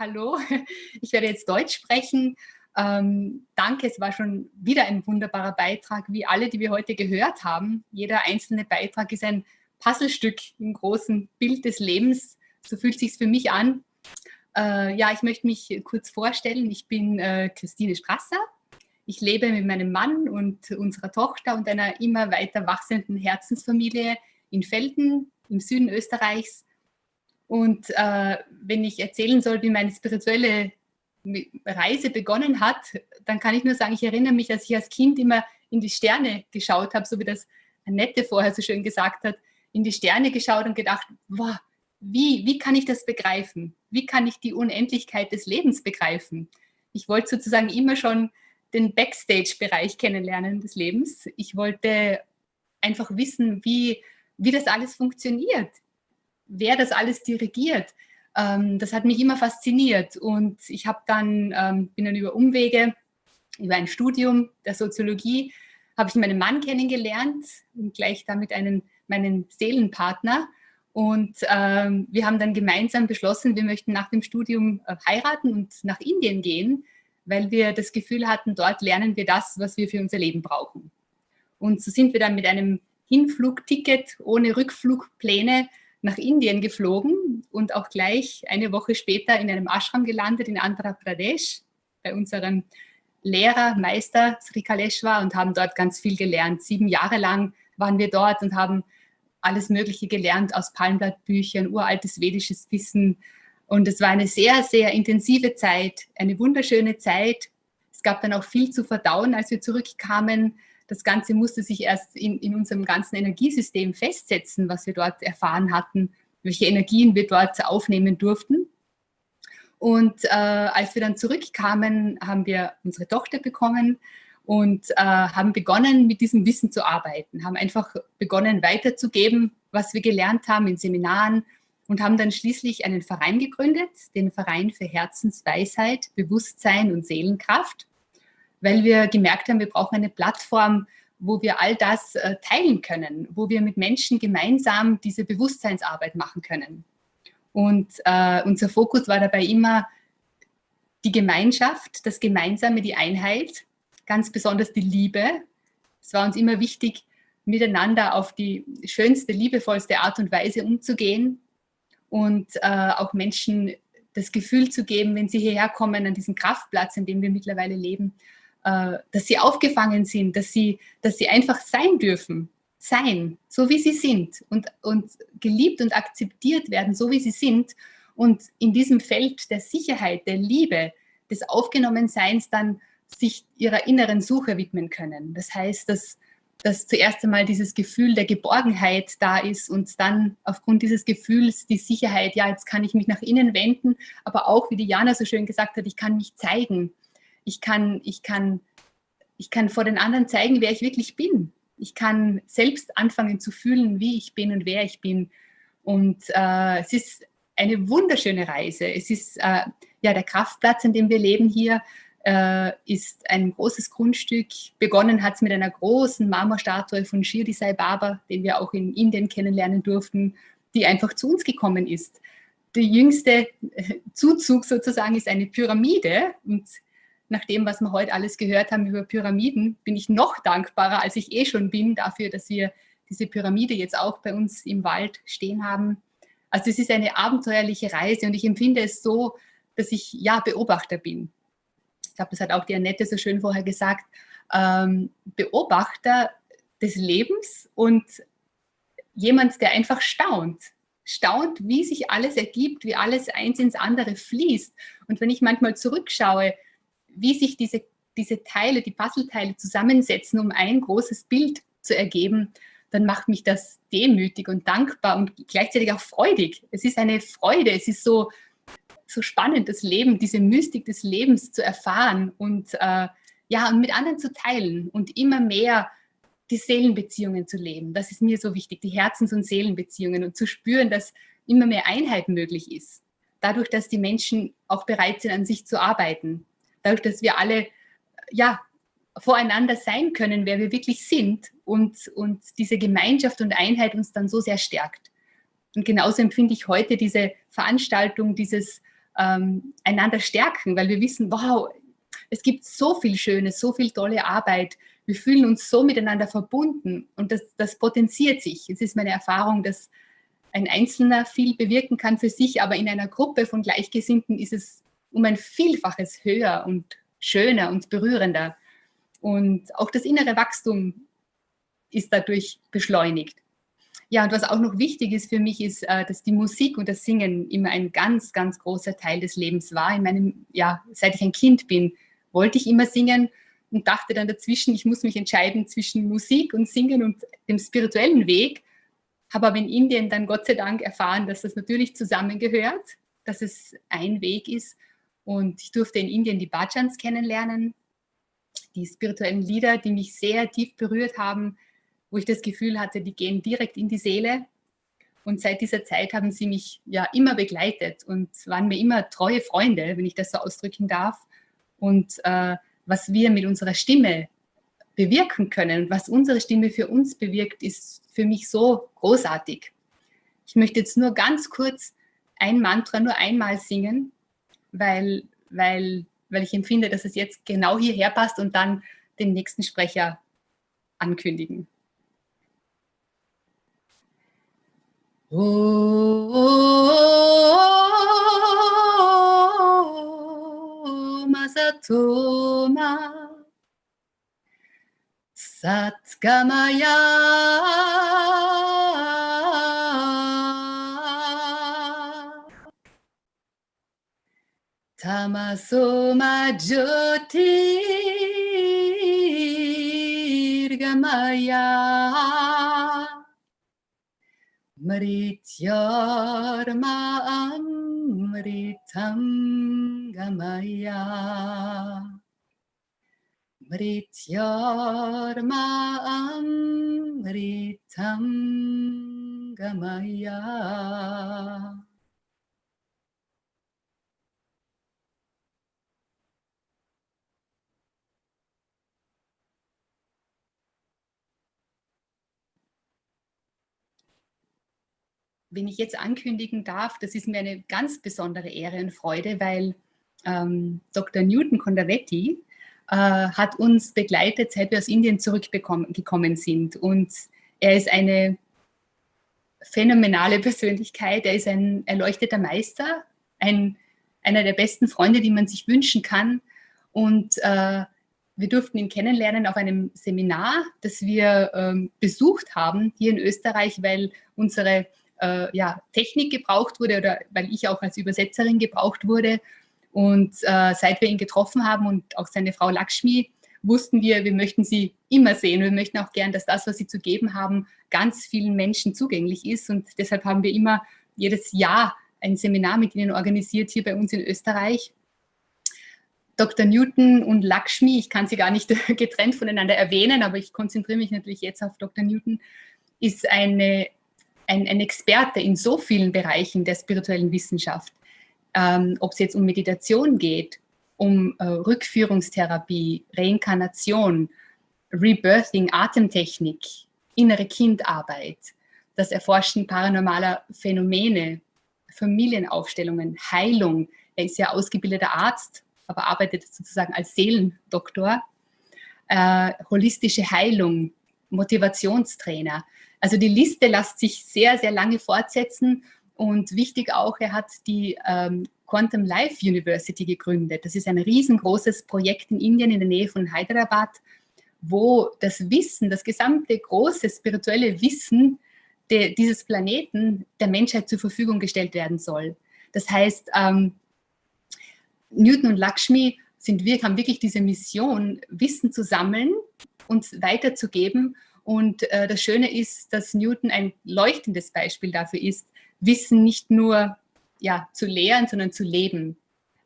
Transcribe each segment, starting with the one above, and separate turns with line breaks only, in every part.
hallo. Ich werde jetzt Deutsch sprechen. Danke, es war schon wieder ein wunderbarer Beitrag, wie alle, die wir heute gehört haben. Jeder einzelne Beitrag ist ein Puzzlestück im großen Bild des Lebens. So fühlt es sich für mich an. Ich möchte mich kurz vorstellen. Ich bin Christine Strasser. Ich lebe mit meinem Mann und unserer Tochter und einer immer weiter wachsenden Herzensfamilie in Velden im Süden Österreichs. Und wenn ich erzählen soll, wie meine spirituelle Reise begonnen hat, dann kann ich nur sagen, ich erinnere mich, dass ich als Kind immer in die Sterne geschaut habe, so wie das Annette vorher so schön gesagt hat, in die Sterne geschaut und gedacht, wow, wie kann ich das begreifen? Wie kann ich die Unendlichkeit des Lebens begreifen? Ich wollte sozusagen immer schon den Backstage-Bereich kennenlernen des Lebens. Ich wollte einfach wissen, wie das alles funktioniert, wer das alles dirigiert. Das hat mich immer fasziniert und ich habe dann, bin dann über Umwege, über ein Studium der Soziologie, habe ich meinen Mann kennengelernt und gleich damit meinen Seelenpartner. Und wir haben dann gemeinsam beschlossen, wir möchten nach dem Studium heiraten und nach Indien gehen, weil wir das Gefühl hatten, dort lernen wir das, was wir für unser Leben brauchen. Und so sind wir dann mit einem Hinflugticket ohne Rückflugpläne nach Indien geflogen und auch gleich eine Woche später in einem Ashram gelandet in Andhra Pradesh bei unserem Lehrer, Meister Sri Kaleshwar und haben dort ganz viel gelernt. 7 Jahre lang waren wir dort und haben alles Mögliche gelernt aus Palmblattbüchern, uraltes vedisches Wissen. Und es war eine sehr, sehr intensive Zeit, eine wunderschöne Zeit. Es gab dann auch viel zu verdauen, als wir zurückkamen. Das Ganze musste sich erst in unserem ganzen Energiesystem festsetzen, was wir dort erfahren hatten, welche Energien wir dort aufnehmen durften. Und als wir dann zurückkamen, haben wir unsere Tochter bekommen und haben begonnen, mit diesem Wissen zu arbeiten, haben einfach begonnen, weiterzugeben, was wir gelernt haben in Seminaren und haben dann schließlich einen Verein gegründet, den Verein für Herzensweisheit, Bewusstsein und Seelenkraft, weil wir gemerkt haben, wir brauchen eine Plattform, wo wir all das teilen können, wo wir mit Menschen gemeinsam diese Bewusstseinsarbeit machen können. Und unser Fokus war dabei immer die Gemeinschaft, das Gemeinsame, die Einheit, ganz besonders die Liebe. Es war uns immer wichtig, miteinander auf die schönste, liebevollste Art und Weise umzugehen und auch Menschen das Gefühl zu geben, wenn sie hierher kommen, an diesen Kraftplatz, in dem wir mittlerweile leben, dass sie aufgefangen sind, dass sie einfach sein dürfen, sein, so wie sie sind und geliebt und akzeptiert werden, so wie sie sind und in diesem Feld der Sicherheit, der Liebe, des Aufgenommenseins dann sich ihrer inneren Suche widmen können. Das heißt, dass zuerst einmal dieses Gefühl der Geborgenheit da ist und dann aufgrund dieses Gefühls die Sicherheit, ja, jetzt kann ich mich nach innen wenden, aber auch, wie die Jana so schön gesagt hat, ich kann mich zeigen. Ich kann vor den anderen zeigen, wer ich wirklich bin. Ich kann selbst anfangen zu fühlen, wie ich bin und wer ich bin. Und es ist eine wunderschöne Reise. Es ist der Kraftplatz, an dem wir leben hier, ist ein großes Grundstück. Begonnen hat es mit einer großen Marmorstatue von Shirdi Sai Baba, den wir auch in Indien kennenlernen durften, die einfach zu uns gekommen ist. Der jüngste Zuzug sozusagen ist eine Pyramide. Und nach dem, was wir heute alles gehört haben über Pyramiden, bin ich noch dankbarer, als ich schon bin, dafür, dass wir diese Pyramide jetzt auch bei uns im Wald stehen haben. Also es ist eine abenteuerliche Reise und ich empfinde es so, dass ich Beobachter bin. Ich glaube, das hat auch die Annette so schön vorher gesagt, Beobachter des Lebens und jemand, der einfach staunt, wie sich alles ergibt, wie alles eins ins andere fließt. Und wenn ich manchmal zurückschaue, wie sich diese Teile, die Puzzleteile zusammensetzen, um ein großes Bild zu ergeben, dann macht mich das demütig und dankbar und gleichzeitig auch freudig. Es ist eine Freude, es ist so spannend, das Leben, diese Mystik des Lebens zu erfahren und mit anderen zu teilen und immer mehr die Seelenbeziehungen zu leben. Das ist mir so wichtig, die Herzens- und Seelenbeziehungen und zu spüren, dass immer mehr Einheit möglich ist. Dadurch, dass die Menschen auch bereit sind, an sich zu arbeiten. Dadurch, dass wir alle voreinander sein können, wer wir wirklich sind und diese Gemeinschaft und Einheit uns dann so sehr stärkt. Und genauso empfinde ich heute diese Veranstaltung, dieses einander stärken, weil wir wissen, wow, es gibt so viel Schönes, so viel tolle Arbeit. Wir fühlen uns so miteinander verbunden und das potenziert sich. Es ist meine Erfahrung, dass ein Einzelner viel bewirken kann für sich, aber in einer Gruppe von Gleichgesinnten ist es um ein Vielfaches höher und schöner und berührender. Und auch das innere Wachstum ist dadurch beschleunigt. Ja, und was auch noch wichtig ist für mich, ist, dass die Musik und das Singen immer ein ganz, ganz großer Teil des Lebens war. In meinem, ja, seit ich ein Kind bin, wollte ich immer singen und dachte dann dazwischen, ich muss mich entscheiden zwischen Musik und Singen und dem spirituellen Weg. Habe aber in Indien dann Gott sei Dank erfahren, dass das natürlich zusammengehört, dass es ein Weg ist. Und ich durfte in Indien die Bhajans kennenlernen, die spirituellen Lieder, die mich sehr tief berührt haben, wo ich das Gefühl hatte, die gehen direkt in die Seele. Und seit dieser Zeit haben sie mich ja immer begleitet und waren mir immer treue Freunde, wenn ich das so ausdrücken darf. Und was wir mit unserer Stimme bewirken können, was unsere Stimme für uns bewirkt, ist für mich so großartig. Ich möchte jetzt nur ganz kurz ein Mantra nur einmal singen, weil ich empfinde, dass es jetzt genau hierher passt und dann den nächsten Sprecher ankündigen. Om Asatoma Satgamaya Tamasoma Jyotirgamaya Mrityorma Amritam Gamaya Mrityorma Amritam Gamaya. Wenn ich jetzt ankündigen darf, das ist mir eine ganz besondere Ehre und Freude, weil Dr. Newton Kondaveti hat uns begleitet, seit wir aus Indien zurückgekommen sind. Und er ist eine phänomenale Persönlichkeit. Er ist ein erleuchteter Meister, einer der besten Freunde, die man sich wünschen kann. Und wir durften ihn kennenlernen auf einem Seminar, das wir besucht haben hier in Österreich, weil unsere Technik gebraucht wurde oder weil ich auch als Übersetzerin gebraucht wurde. Und seit wir ihn getroffen haben und auch seine Frau Lakshmi, wussten wir möchten sie immer sehen. Wir möchten auch gern, dass das, was sie zu geben haben, ganz vielen Menschen zugänglich ist. Und deshalb haben wir immer jedes Jahr ein Seminar mit ihnen organisiert hier bei uns in Österreich. Dr. Newton und Lakshmi, ich kann sie gar nicht getrennt voneinander erwähnen, aber ich konzentriere mich natürlich jetzt auf Dr. Newton, ist ein Experte in so vielen Bereichen der spirituellen Wissenschaft. Ob es jetzt um Meditation geht, um Rückführungstherapie, Reinkarnation, Rebirthing, Atemtechnik, innere Kindarbeit, das Erforschen paranormaler Phänomene, Familienaufstellungen, Heilung. Er ist ja ausgebildeter Arzt, aber arbeitet sozusagen als Seelendoktor. Holistische Heilung, Motivationstrainer. Also die Liste lässt sich sehr, sehr lange fortsetzen. Und wichtig auch, er hat die Quantum Life University gegründet. Das ist ein riesengroßes Projekt in Indien in der Nähe von Hyderabad, wo das Wissen, das gesamte große spirituelle Wissen dieses Planeten der Menschheit zur Verfügung gestellt werden soll. Das heißt, Newton und Lakshmi haben wirklich diese Mission, Wissen zu sammeln und weiterzugeben. Und das Schöne ist, dass Newton ein leuchtendes Beispiel dafür ist, Wissen nicht nur zu lehren, sondern zu leben.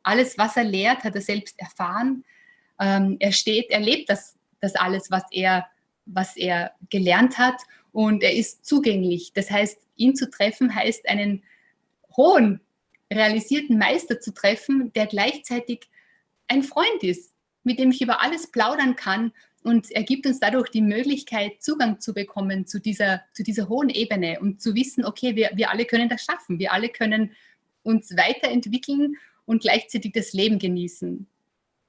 Alles, was er lehrt, hat er selbst erfahren. Er lebt das alles, was er gelernt hat, und er ist zugänglich. Das heißt, ihn zu treffen, heißt einen hohen, realisierten Meister zu treffen, der gleichzeitig ein Freund ist, mit dem ich über alles plaudern kann. Und er gibt uns dadurch die Möglichkeit, Zugang zu bekommen zu dieser hohen Ebene und zu wissen, okay, wir alle können das schaffen. Wir alle können uns weiterentwickeln und gleichzeitig das Leben genießen.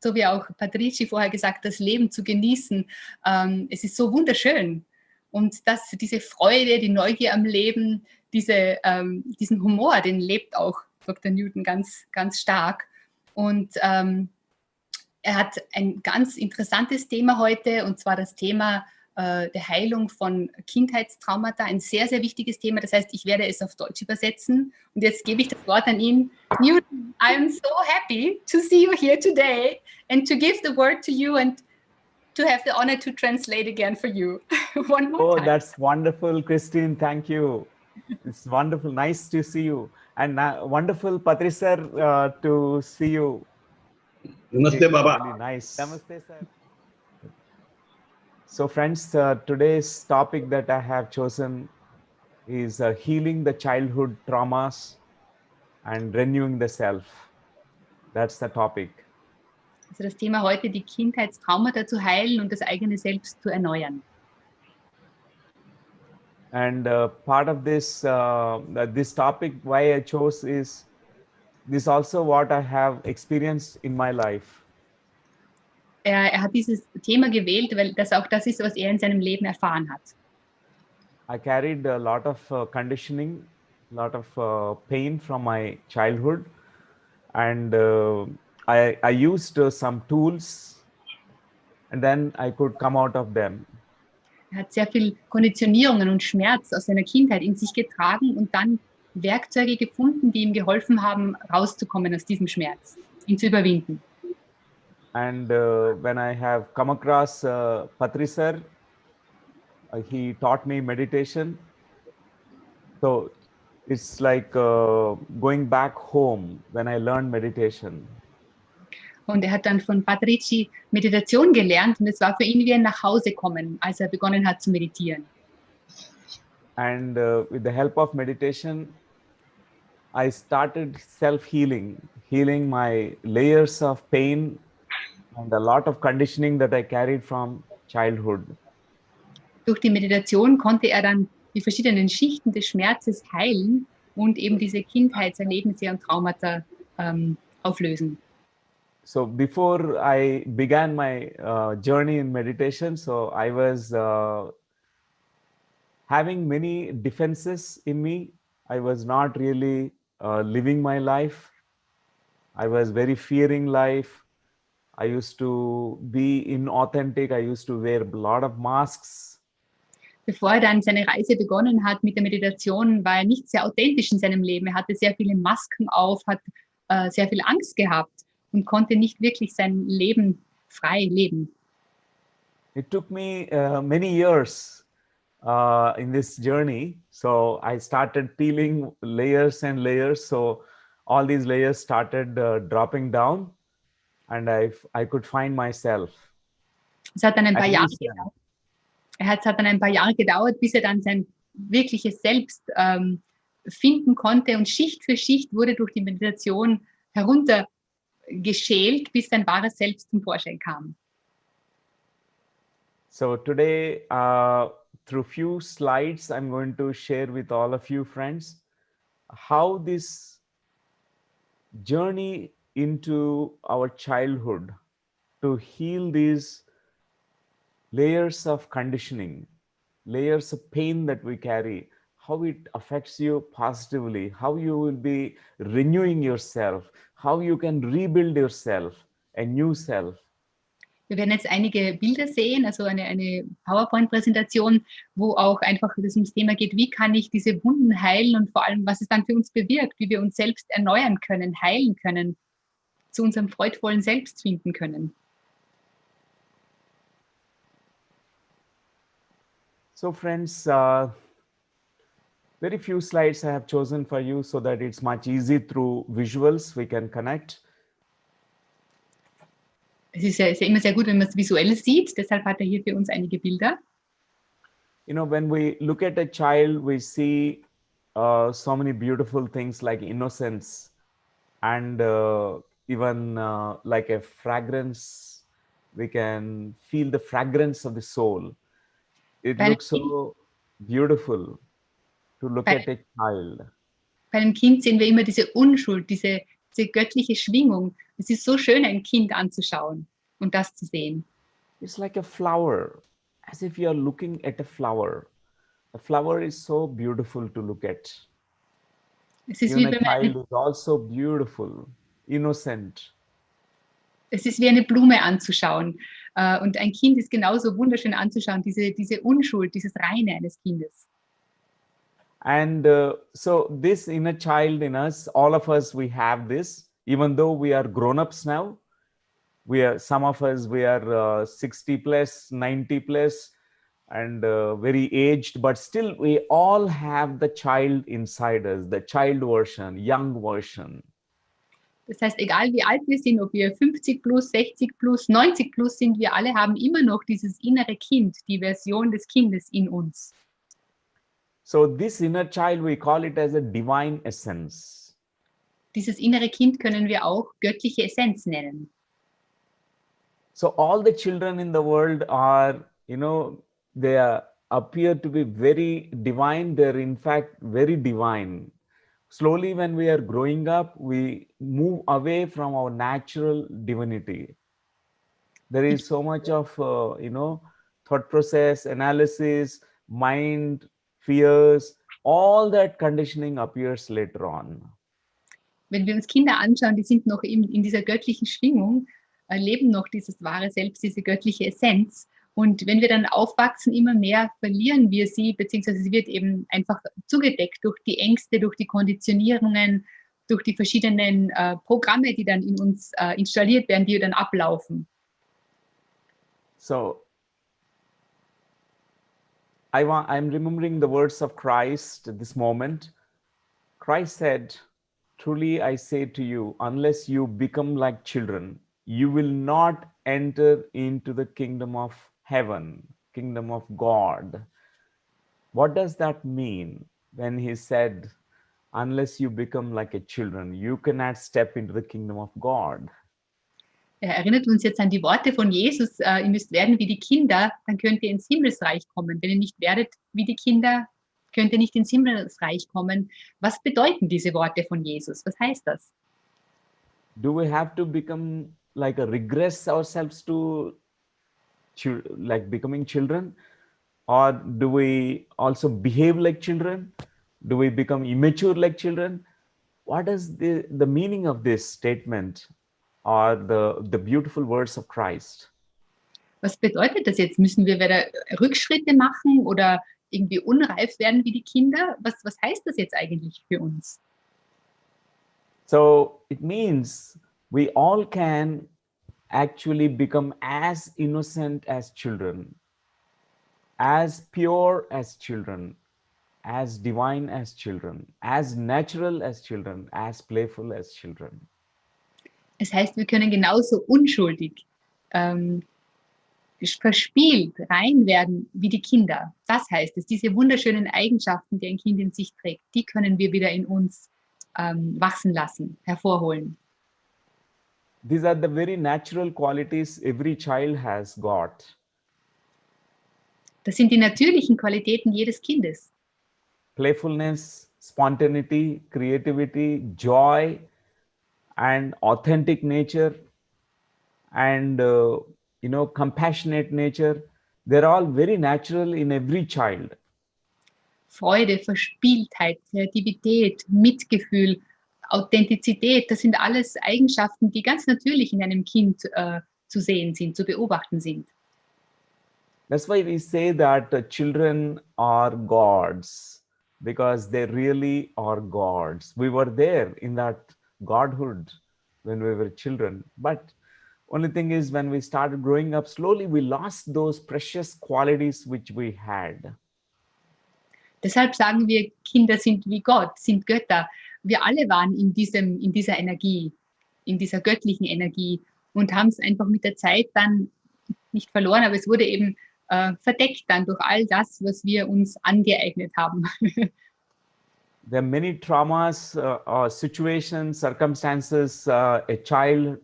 So wie auch Patriji vorher gesagt, das Leben zu genießen. Es ist so wunderschön. Und diese Freude, die Neugier am Leben, diesen Humor, den lebt auch Dr. Newton ganz, ganz stark. Und er hat ein ganz interessantes Thema heute, und zwar das Thema der Heilung von Kindheitstraumata. Ein sehr, sehr wichtiges Thema. Das heißt, ich werde es auf Deutsch übersetzen. Und jetzt gebe ich das Wort an ihn. Newton, I am so happy to see you here today and to give the word to you and to have the honor to translate again for you. One more time.
Oh, that's wonderful, Christine. Thank you. It's wonderful. Nice to see you. And wonderful, Patri sir, to see you.
Namaste, Baba.
Really nice. Namaste, sir. So friends, today's topic that I have chosen is healing the childhood traumas and renewing the self. That's the topic.
Also das Thema heute, die Kindheitstraumata zu heilen und das eigene Selbst zu erneuern.
And part of this this topic, why I chose is this also what I have experienced in my life.
Er hat dieses Thema gewählt, weil das auch das ist, was er in seinem Leben erfahren hat.
I carried a lot of conditioning, a lot of pain from my childhood, and I used some tools, and then I could come out of them.
Er hat sehr viel Konditionierungen und Schmerz aus seiner Kindheit in sich getragen und dann Werkzeuge gefunden, die ihm geholfen haben, rauszukommen aus diesem Schmerz, ihn zu überwinden.
And when I have come across Patri sir, he taught me meditation. So it's like going back home when I learned meditation.
Und er hat dann von Patriji Meditation gelernt und es war für ihn wie ein Nachhausekommen, als er begonnen hat zu meditieren.
And with the help of meditation, I started self-healing, healing my layers of pain and a lot of conditioning that I carried from childhood.
Durch die Meditation konnte er dann die verschiedenen Schichten des Schmerzes heilen und eben diese Kindheitserlebnisse und Traumata auflösen.
So before I began my journey in meditation, so I was having many defenses in me. I was not really living my life. I was very fearing life. I used to be inauthentic. I used to wear a lot of masks.
Bevor er dann seine Reise begonnen hat mit der Meditation, war er nicht sehr authentisch in seinem Leben. Er hatte sehr viele Masken auf, hat sehr viel Angst gehabt und konnte nicht wirklich sein Leben frei leben.
It took me many years in this journey. So I started peeling layers and layers. So all these layers started dropping down and I could find myself.
Es hat dann ein paar Jahre gedauert. Es hat dann ein paar Jahre gedauert, bis er dann sein wirkliches Selbst finden konnte und Schicht für Schicht wurde durch die Meditation heruntergeschält, bis sein wahres Selbst zum Vorschein kam.
So today, through few slides, I'm going to share with all of you friends how this journey into our childhood to heal these layers of conditioning, layers of pain that we carry, how it affects you positively, how you will be renewing yourself, how you can rebuild yourself, a new self.
Wir werden jetzt einige Bilder sehen, also eine PowerPoint-Präsentation, wo auch einfach das ums Thema geht, wie kann ich diese Wunden heilen und vor allem, was es dann für uns bewirkt, wie wir uns selbst erneuern können, heilen können, zu unserem freudvollen Selbst finden können.
So friends, very few slides I have chosen for you so that it's much easy through visuals we can connect.
Es ist ja immer sehr gut, wenn man es visuell sieht, deshalb hat er hier für uns einige Bilder.
You know, when we look at a child, we see so many beautiful things like innocence and even like a fragrance. We can feel the fragrance of the soul. It looks so beautiful to look at a child.
Bei einem Kind sehen wir immer diese Unschuld, diese diese göttliche Schwingung. Es ist so schön, ein Kind anzuschauen und das zu sehen.
It's like a flower, as if you are looking at a flower. A flower is so beautiful to look at.
Es ist
Even
wie,
a
wenn man
child is also beautiful, innocent.
es ist wie eine Blume anzuschauen. Und ein Kind ist genauso wunderschön anzuschauen, diese Unschuld, dieses Reine eines Kindes.
And so this inner child in us, all of us, we have this, even though we are grown-ups now. We are, some of us, we are 60 plus, 90 plus, and very aged, but still we all have the child inside us, the child version, young version.
Das heißt, egal wie alt wir sind, ob wir 50 plus, 60 plus, 90 plus sind, wir alle haben immer noch dieses innere Kind, die Version des Kindes in uns.
So this inner child, we call it as a divine essence.
Dieses innere Kind können wir auch göttliche Essenz nennen.
So all the children in the world are, they appear to be very divine. They're in fact very divine. Slowly, when we are growing up, we move away from our natural divinity. There is so much of, thought process, analysis, mind, fears, all that conditioning appears later on.
Wenn wir uns Kinder anschauen, die sind noch in dieser göttlichen Schwingung, leben noch dieses wahre Selbst, diese göttliche Essenz. Und wenn wir dann aufwachsen, immer mehr verlieren wir sie, beziehungsweise sie wird eben einfach zugedeckt durch die Ängste, durch die Konditionierungen, durch die verschiedenen Programme, die dann in uns installiert werden, die dann ablaufen.
So, I'm remembering the words of Christ at this moment. Christ said, "Truly I say to you, unless you become like children, you will not enter into the kingdom of heaven, kingdom of God." What does that mean when he said, unless you become like a children, you cannot step into the kingdom of God?
Er erinnert uns jetzt an die Worte von Jesus, ihr müsst werden wie die Kinder, dann könnt ihr ins Himmelsreich kommen. Wenn ihr nicht werdet wie die Kinder, könnt ihr nicht ins Himmelsreich kommen. Was bedeuten diese Worte von Jesus? Was heißt das?
Do we have to become like a regress ourselves to like becoming children? Or do we also behave like children? Do we become immature like children? What is the meaning of this statement or the beautiful words of Christ?
Was bedeutet das jetzt? Müssen wir wieder Rückschritte machen oder irgendwie unreif werden wie die Kinder? Was heißt das jetzt eigentlich für uns?
So it means we all can actually become as innocent as children, as pure as children, as divine as children, as natural as children, as playful as children.
Es heißt, wir können genauso unschuldig, verspielt, rein werden wie die Kinder. Das heißt es, diese wunderschönen Eigenschaften, die ein Kind in sich trägt, die können wir wieder in uns wachsen lassen, hervorholen.
These are the very natural qualities every child has got.
Das sind die natürlichen Qualitäten jedes Kindes.
Playfulness, spontaneity, creativity, joy, and authentic nature, and compassionate nature. They're all very natural in every child.
Freude, Verspieltheit, Kreativität, Mitgefühl, Authentizität, das sind alles Eigenschaften, die ganz natürlich in einem Kind zu sehen sind, zu beobachten sind.
That's why we say that children are gods, because they really are gods. We were there in that godhood when we were children. But only thing is, when we started growing up, slowly we lost those precious qualities which we had.
Deshalb sagen wir, Kinder sind wie Gott, sind Götter. Wir alle waren in dieser Energie, in dieser göttlichen Energie und haben es einfach mit der Zeit dann nicht verloren, aber es wurde eben verdeckt dann durch all das, was wir uns angeeignet haben.
There are many traumas, situations, circumstances a child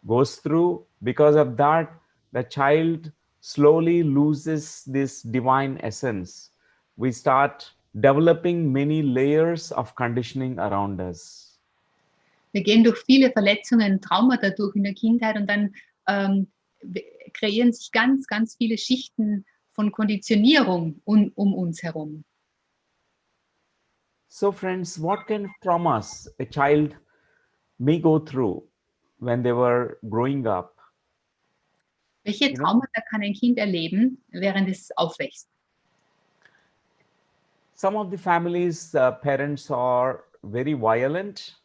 goes through. Because of that, the child slowly loses this divine essence. We start developing many layers of conditioning around us.
Wir gehen durch viele Verletzungen, Traumata durch in der Kindheit und dann kreieren sich ganz, ganz viele Schichten von Konditionierung um uns herum.
So friends, what kind of traumas a child may go through when they were growing up?
Welche Traumata kann ein Kind erleben, während es aufwächst?
Some of the families, parents are very violent,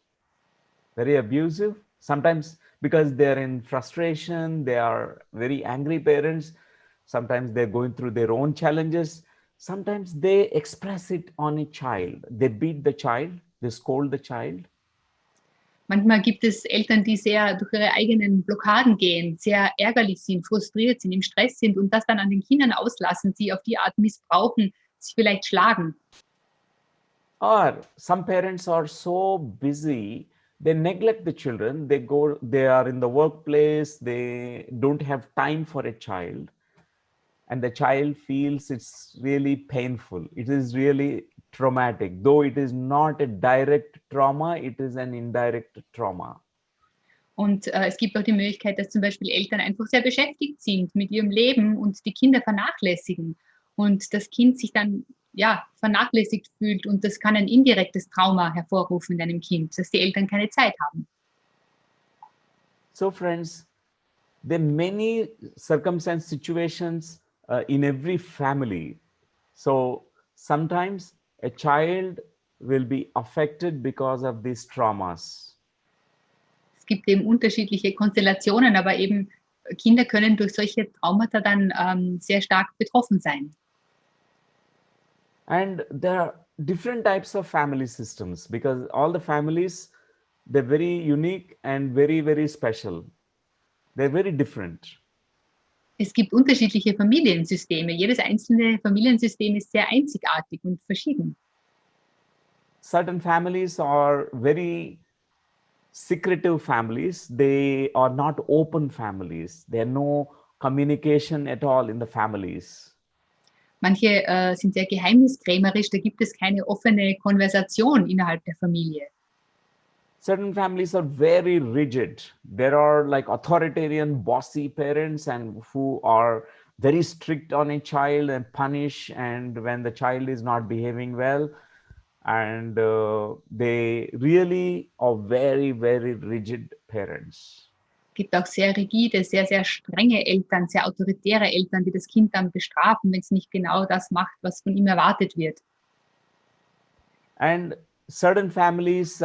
very abusive. Sometimes because they're in frustration, they are very angry parents. Sometimes they're going through their own challenges. Sometimes they express it on a child. They beat the child, they scold the child.
Manchmal gibt es Eltern, die sehr durch ihre eigenen Blockaden gehen, sehr ärgerlich sind, frustriert sind, im Stress sind und das dann an den Kindern auslassen, sie auf die Art missbrauchen, sich vielleicht schlagen.
Or some parents are so busy, they neglect the children. They are in the workplace, they don't have time for a child. And the child feels it's really painful. It is really traumatic. Though it is not a direct trauma, it is an indirect trauma.
Und es gibt auch die Möglichkeit, dass zum Beispiel Eltern einfach sehr beschäftigt sind mit ihrem Leben und die Kinder vernachlässigen. Und das Kind sich dann vernachlässigt fühlt und das kann ein indirektes Trauma hervorrufen in einem Kind, dass die Eltern keine Zeit haben.
So friends, there are many circumstance situations in every family. So sometimes a child will be affected because of these traumas.
Es gibt eben unterschiedliche Konstellationen, aber eben Kinder können durch solche Traumata dann sehr stark betroffen sein.
And there are different types of family systems because all the families, they're very unique and very, very special. They're very different.
Es gibt unterschiedliche Familiensysteme. Jedes einzelne Familiensystem ist sehr einzigartig und verschieden.
Certain families are very secretive families. They are not open families. There are no communication at all in the families.
Manche sind sehr geheimniskrämerisch, da gibt es keine offene Konversation innerhalb der Familie.
Certain families are very rigid. There are like authoritarian, bossy parents and who are very strict on a child and punish and when the child is not behaving well. And they really are very, very rigid parents.
Es gibt auch sehr rigide, sehr, sehr strenge Eltern, sehr autoritäre Eltern, die das Kind dann bestrafen, wenn es nicht genau das macht, was von ihm erwartet wird.
And certain families,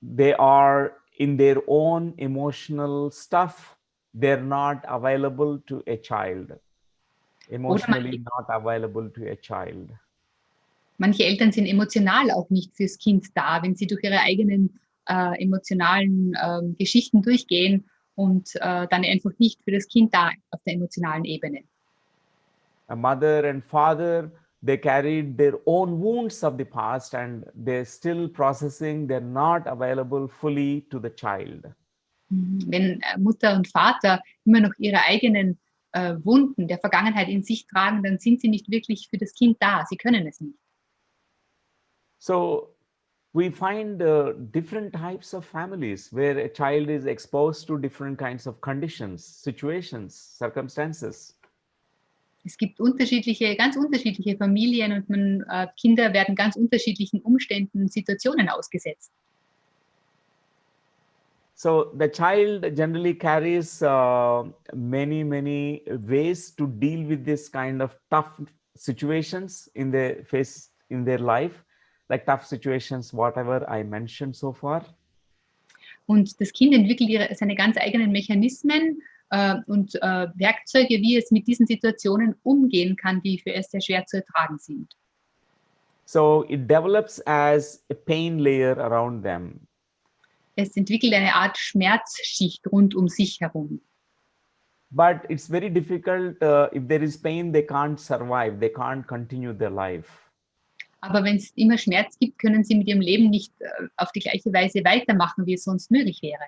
they are in their own emotional stuff. They're not available to a child. Emotionally not available to a child.
Manche Eltern sind emotional auch nicht fürs Kind da, wenn sie durch ihre eigenen emotionalen Geschichten durchgehen und dann einfach nicht für das Kind da auf der emotionalen Ebene.
A mother and father, they carried their own wounds of the past and they're still processing. They're not available fully to the child.
Wenn Mutter und Vater immer noch ihre eigenen Wunden der Vergangenheit in sich tragen, dann sind sie nicht wirklich für das Kind da. Sie können es nicht.
So we find different types of families where a child is exposed to different kinds of conditions, situations, circumstances.
Es gibt ganz unterschiedliche Familien und Kinder werden ganz unterschiedlichen Umständen und Situationen ausgesetzt.
So the child generally carries many ways to deal with this kind of tough situations in their life, like tough situations, whatever I mentioned so far.
Und das Kind entwickelt seine ganz eigenen Mechanismen und Werkzeuge, wie es mit diesen Situationen umgehen kann, die für es sehr schwer zu ertragen sind.
So it develops as a pain layer around them.
Es entwickelt eine Art Schmerzschicht rund um sich herum.
But it's very difficult. If there is pain, they can't survive. They can't continue their life.
Aber wenn es immer Schmerz gibt, können sie mit ihrem Leben nicht auf die gleiche Weise weitermachen, wie es sonst möglich wäre.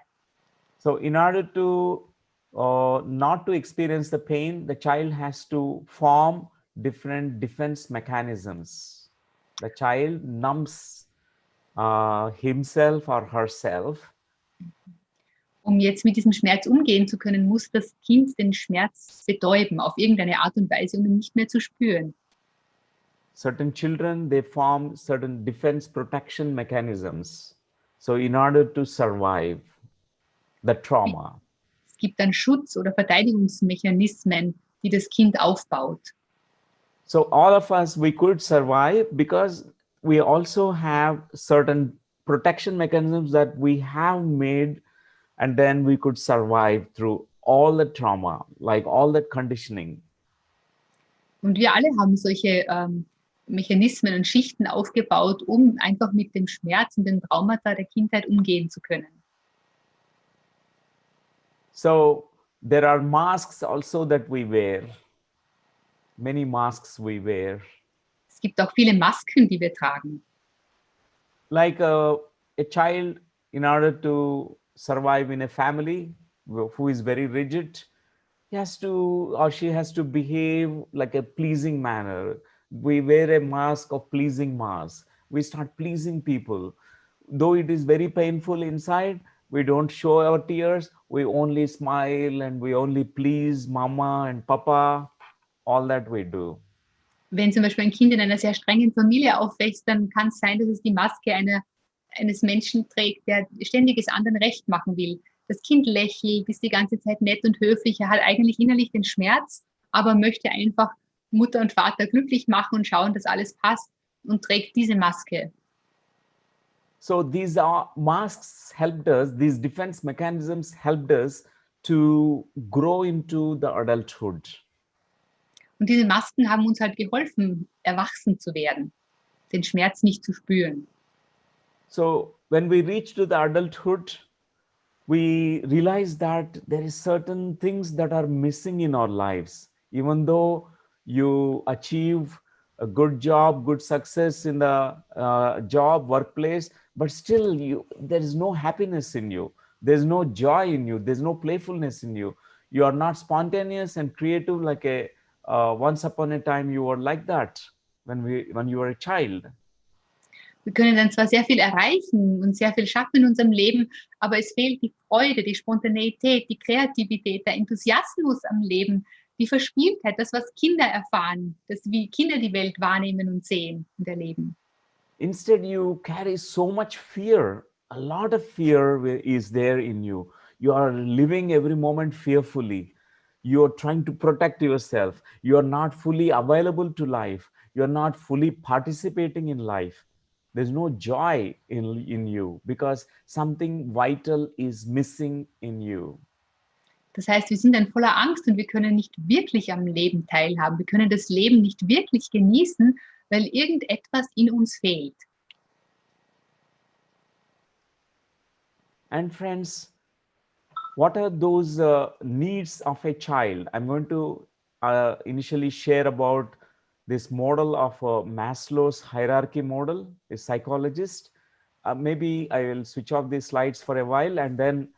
So in order to not to experience the pain, the child has to form different defense mechanisms. The child numbs himself or herself
Um jetzt mit diesem Schmerz umgehen zu können, muss das Kind den Schmerz betäuben, auf irgendeine Art und Weise, um ihn nicht mehr zu spüren.
Certain children, they form certain defense protection mechanisms. So in order to survive the trauma.
Es gibt dann Schutz- oder Verteidigungsmechanismen, die das Kind aufbaut.
So all of us, we could survive because we also have certain protection mechanisms that we have made, and then we could survive through all the trauma, like all that conditioning.
Und wir alle haben solche Mechanismen und Schichten aufgebaut, um einfach mit dem Schmerz und den Traumata der Kindheit umgehen zu können.
So there are masks also that we wear. Many masks we wear.
Es gibt auch viele Masken, die wir tragen.
Like a child, in order to survive in a family who is very rigid, he has to, or she has to behave like a pleasing manner. We wear a mask of pleasing mask. We start pleasing people. Though it is very painful inside, we don't show our tears. We only smile and we only please mama and papa. All that we do.
Wenn zum Beispiel ein Kind in einer sehr strengen Familie aufwächst, dann kann es sein, dass es die Maske eines Menschen trägt, der ständig es anderen recht machen will. Das Kind lächelt, ist die ganze Zeit nett und höflich. Er hat eigentlich innerlich den Schmerz, aber möchte einfach Mutter und Vater glücklich machen und schauen, dass alles passt und trägt diese Maske.
So these are masks helped us, these defense mechanisms helped us to grow into the adulthood.
Und diese Masken haben uns halt geholfen, erwachsen zu werden, den Schmerz nicht zu spüren.
So when we reach to the adulthood, we realize that there is certain things that are missing in our lives. Even though you achieve a good job, good success in the job, workplace, but still there is no happiness in you. There's no joy in you. There's no playfulness in you. You are not spontaneous and creative like a once upon a time you were like that when you were a child.
Wir können dann zwar sehr viel erreichen und sehr viel schaffen in unserem Leben, aber es fehlt die Freude, die Spontaneität, die Kreativität, der Enthusiasmus am Leben, die Verspieltheit, das, was Kinder erfahren, das, wie Kinder die Welt wahrnehmen und sehen und erleben.
Instead, you carry so much fear. A lot of fear is there in you. You are living every moment fearfully. You are trying to protect yourself. You are not fully available to life. You are not fully participating in life. There's no joy in you because something vital is missing in you.
Das heißt, wir sind dann voller Angst und wir können nicht wirklich am Leben teilhaben. Wir können das Leben nicht wirklich genießen, weil irgendetwas in uns fehlt.
And friends, what are those needs of a child? I'm going to initially share about this model of Maslow's hierarchy model, a psychologist. Maybe I will switch off these slides for a while and then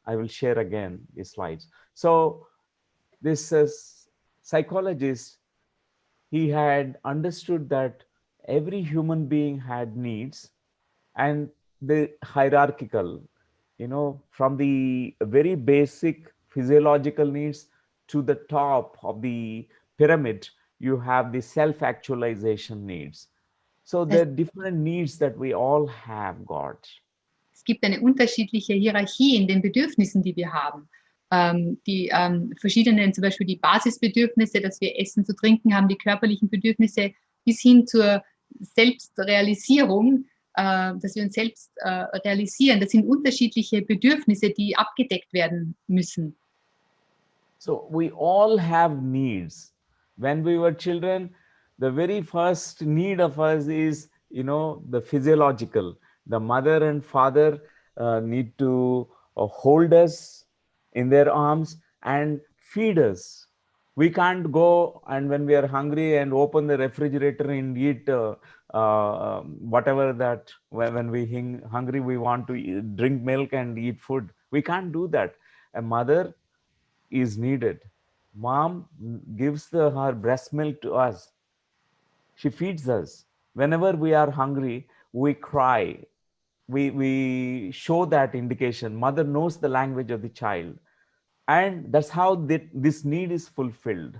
I will share again these slides. So this psychologist, he had understood that every human being had needs and the hierarchical, from the very basic physiological needs to the top of the pyramid, you have the self-actualization needs. So there are different needs that we all have got.
Es gibt eine unterschiedliche Hierarchie in den Bedürfnissen, die wir haben. Die verschiedenen, zum Beispiel die Basisbedürfnisse, dass wir Essen zu trinken haben, die körperlichen Bedürfnisse bis hin zur Selbstrealisierung, dass wir uns selbst realisieren. Das sind unterschiedliche Bedürfnisse, die abgedeckt werden müssen.
So we all have needs. When we were children, the very first need of us is, the physiological. The mother and father need to hold us in their arms and feed us. We can't go and when we are hungry and open the refrigerator and eat whatever that, when we hungry, we want to drink milk and eat food. We can't do that. A mother is needed. Mom gives her breast milk to us. She feeds us. Whenever we are hungry, we cry. we show that indication. Mother knows the language of the child, and that's how this need is fulfilled.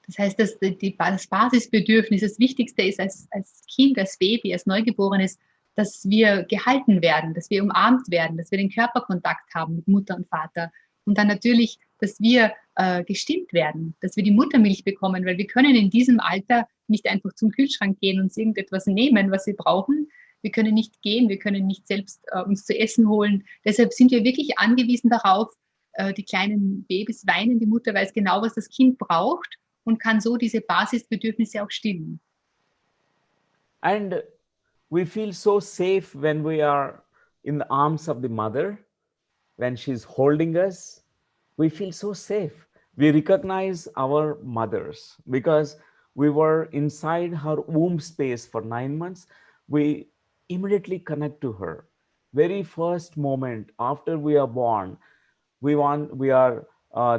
Das heißt, dass das Basisbedürfnis, das Wichtigste ist als Kind, als Baby, als Neugeborenes, dass wir gehalten werden, dass wir umarmt werden, dass wir den Körperkontakt haben mit Mutter und Vater. Und dann natürlich, dass wir gestillt werden, dass wir die Muttermilch bekommen, weil wir können in diesem Alter nicht einfach zum Kühlschrank gehen und uns irgendetwas nehmen, was wir brauchen. Wir können nicht gehen, wir können nicht selbst uns zu essen holen. Deshalb sind wir wirklich angewiesen darauf, die kleinen Babys weinen, die Mutter weiß genau, was das Kind braucht und kann so diese Basisbedürfnisse auch stillen.
And we feel so safe when we are in the arms of the mother, when she's holding us. We feel so safe. We recognize our mothers because we were inside her womb space for 9 months. We immediately connect to her. Very first moment after we are born, we are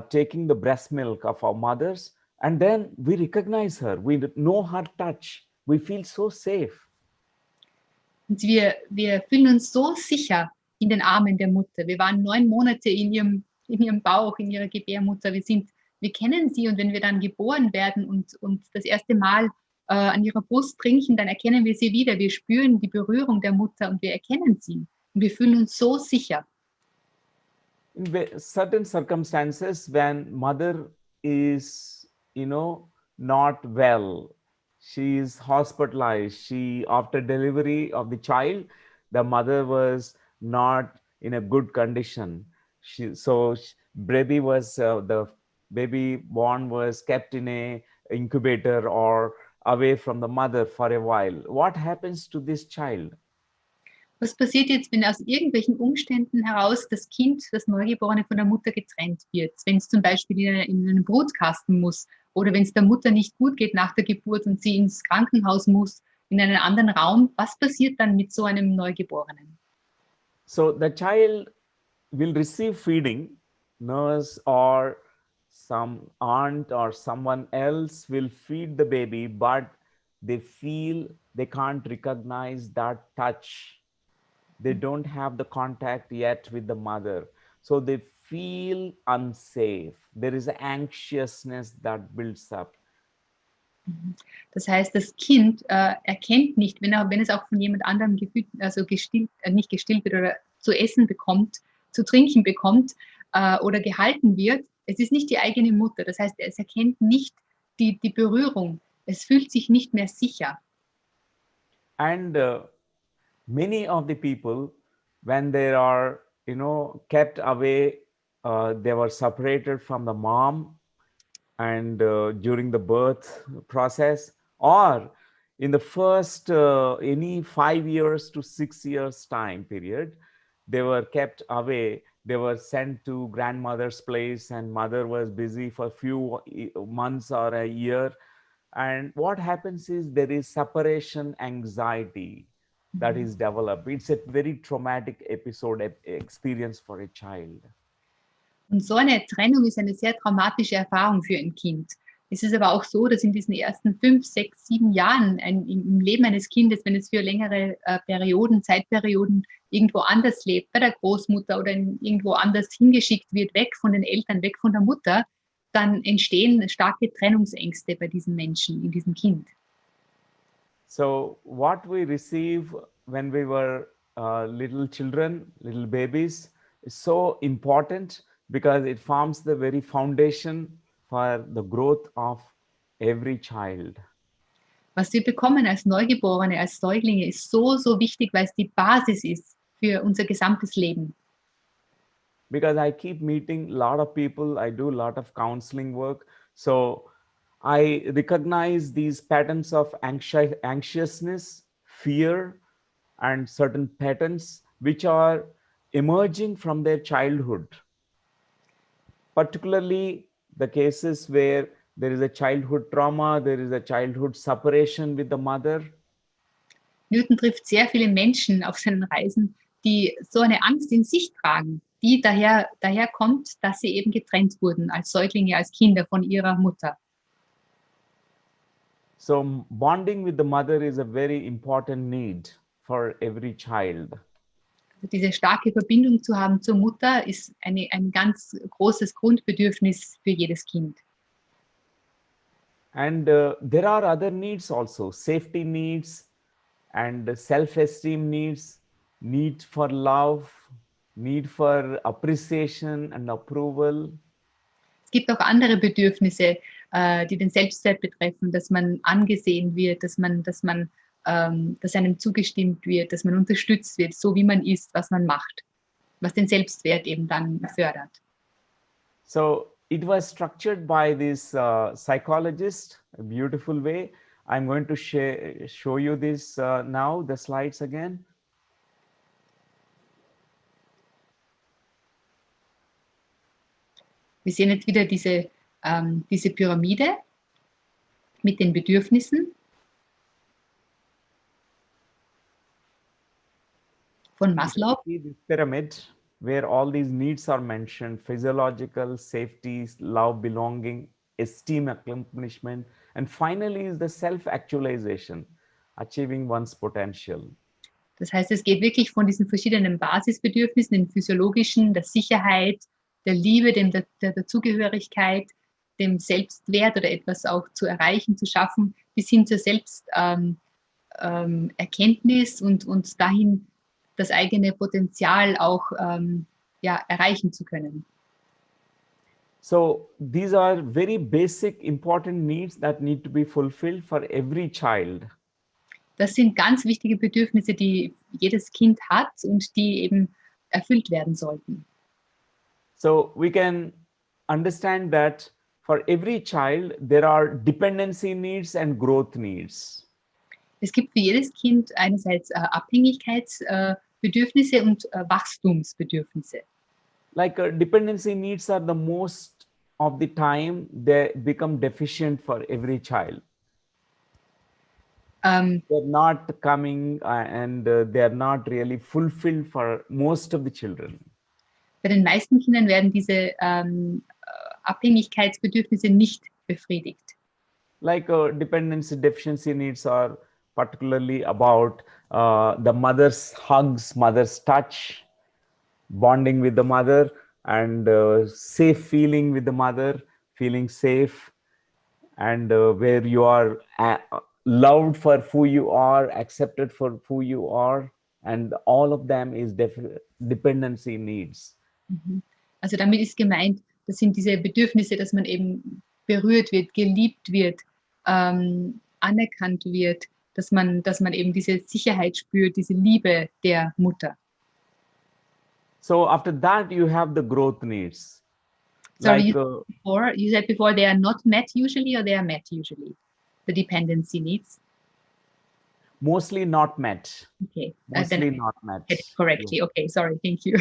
taking the breast milk of our mothers, and then we recognize her. We know her touch. We feel so safe.
Und wir fühlen uns so sicher in den Armen der Mutter. Wir waren 9 Monate in ihrem Bauch, in ihrer Gebärmutter. Wir kennen sie, und wenn wir dann geboren werden und das erste Mal an ihrer Brust trinken, dann erkennen wir sie wieder. Wir spüren die Berührung der Mutter und wir erkennen sie. Und wir fühlen uns so sicher.
In certain circumstances, when mother is, not well, she is hospitalized. After delivery of the child, the mother was not in a good condition. The baby born was kept in a incubator or away from the mother for a while. What happens to this child?
Was passiert jetzt, wenn aus irgendwelchen Umständen heraus das Kind, das Neugeborene, von der Mutter getrennt wird? Wenn es zum Beispiel in einen Brutkasten muss oder wenn es der Mutter nicht gut geht nach der Geburt und sie ins Krankenhaus muss, in einen anderen Raum, was passiert dann mit so einem Neugeborenen?
So the child will receive feeding. Nurse or some aunt or someone else will feed the baby, but they feel they can't recognize that touch. They don't have the contact yet with the mother. So they feel unsafe. There is anxiousness that builds up.
Das heißt, das Kind erkennt nicht, wenn es auch von jemand anderem nicht gestillt wird oder zu essen bekommt, zu trinken bekommt oder gehalten wird, es ist nicht die eigene Mutter. Das heißt, es erkennt nicht die Berührung. Es fühlt sich nicht mehr sicher.
And many of the people, when they are, kept away, they were separated from the mom, and during the birth process, or in the first any 5 years to 6 years time period, they were kept away. They were sent to grandmother's place, and mother was busy for a few months or a year. And what happens is there is separation anxiety that is developed. It's a very traumatic experience for a child.
Und so eine Trennung ist eine sehr traumatische Erfahrung für ein Kind. Es ist aber auch so, dass in diesen ersten 5, 6, 7 Jahren im Leben eines Kindes, wenn es für längere Zeitperioden irgendwo anders lebt, bei der Großmutter oder irgendwo anders hingeschickt wird, weg von den Eltern, weg von der Mutter, dann entstehen starke Trennungsängste bei diesen Menschen, in diesem Kind.
So what we receive when we were little children, little babies, is so important because it forms the very foundation for the growth of every child.
Was wir bekommen als Neugeborene, als Säuglinge, ist so, so wichtig, weil es die Basis ist für unser gesamtes Leben.
Because I keep meeting a lot of people, I do a lot of counseling work. So I recognize these patterns of anxiousness, fear, and certain patterns which are emerging from their childhood. Particularly the cases where there is a childhood trauma, there is a childhood separation with the mother.
Newton trifft sehr viele Menschen auf seinen Reisen, die so eine Angst in sich tragen, die daher kommt, dass sie eben getrennt wurden als Säuglinge, als Kinder von ihrer Mutter.
So bonding with the mother is a very important need for every child.
Diese starke Verbindung zu haben zur Mutter ist ein ganz großes Grundbedürfnis für jedes Kind.
And there are other needs also, safety needs and self-esteem needs, need for love, need for appreciation and approval.
Es gibt auch andere Bedürfnisse, die den Selbstwert betreffen, dass man angesehen wird, dass einem zugestimmt wird, dass man unterstützt wird, so wie man ist, was man macht, was den Selbstwert eben dann fördert.
So it was structured by this psychologist, a beautiful way. I'm going to show you this now, the slides again.
Wir sehen jetzt wieder diese Pyramide mit den Bedürfnissen von Maslow.
See this pyramid where all these needs are mentioned: physiological, safety, love, belonging, esteem, accomplishment, and finally is the self-actualization, achieving one's potential.
Das heißt, es geht wirklich von diesen verschiedenen Basisbedürfnissen, den physiologischen, der Sicherheit, der Liebe, der Dazugehörigkeit, dem Selbstwert oder etwas auch zu erreichen, zu schaffen, bis hin zur Selbsterkenntnis und dahin das eigene Potenzial auch erreichen zu können.
So these are very basic, important needs that need to be fulfilled for every child.
Das sind ganz wichtige Bedürfnisse, die jedes Kind hat und die eben erfüllt werden sollten.
So we can understand that for every child, there are dependency needs and growth needs.
Es gibt für jedes Kind einerseits Abhängigkeitsbedürfnisse und Wachstumsbedürfnisse.
Like dependency needs are the most of the time they become deficient for every child. They're not coming and they're not really fulfilled for most of the children.
Bei den meisten Kindern werden diese Abhängigkeitsbedürfnisse nicht befriedigt.
Like dependency deficiency needs are particularly about the mother's hugs, mother's touch, bonding with the mother, and safe feeling with the mother, feeling safe, and where you are loved for who you are, accepted for who you are, and all of them is dependency needs.
Also damit ist gemeint, das sind diese Bedürfnisse, dass man eben berührt wird, geliebt wird, anerkannt wird, dass man eben diese Sicherheit spürt, diese Liebe der Mutter.
So after that, you have the growth needs.
Sorry,
Like,
you said before they are not met usually, or they are met usually, the dependency needs?
Mostly not met.
Okay.
Mostly not met.
Correctly. Yeah. Okay, sorry, thank you.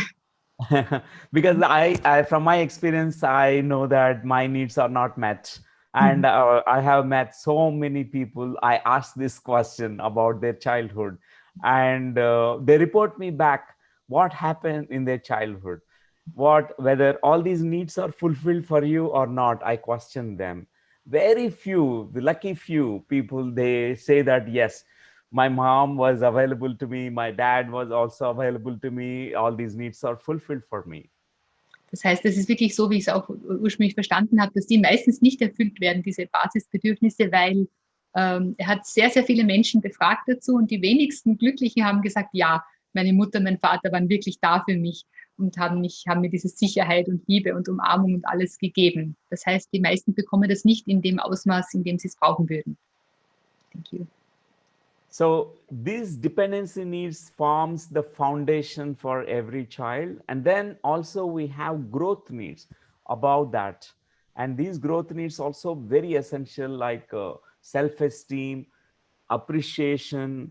Because I, from my experience, I know that my needs are not met. And I have met so many people. I ask this question about their childhood, and they report me back what happened in their childhood, whether all these needs are fulfilled for you or not. I question them. Very few, the lucky few people, they say that yes, my mom was available to me, my dad was also available to me, all these needs are fulfilled for me.
Das heißt, es ist wirklich so, wie ich es auch ursprünglich verstanden habe, dass die meistens nicht erfüllt werden, diese Basisbedürfnisse, weil er hat sehr, sehr viele Menschen befragt dazu und die wenigsten Glücklichen haben gesagt, ja, meine Mutter, mein Vater waren wirklich da für mich und haben mir diese Sicherheit und Liebe und Umarmung und alles gegeben. Das heißt, die meisten bekommen das nicht in dem Ausmaß, in dem sie es brauchen würden. Thank you.
So these dependency needs forms the foundation for every child. And then also we have growth needs about that. And these growth needs also very essential, like self-esteem, appreciation,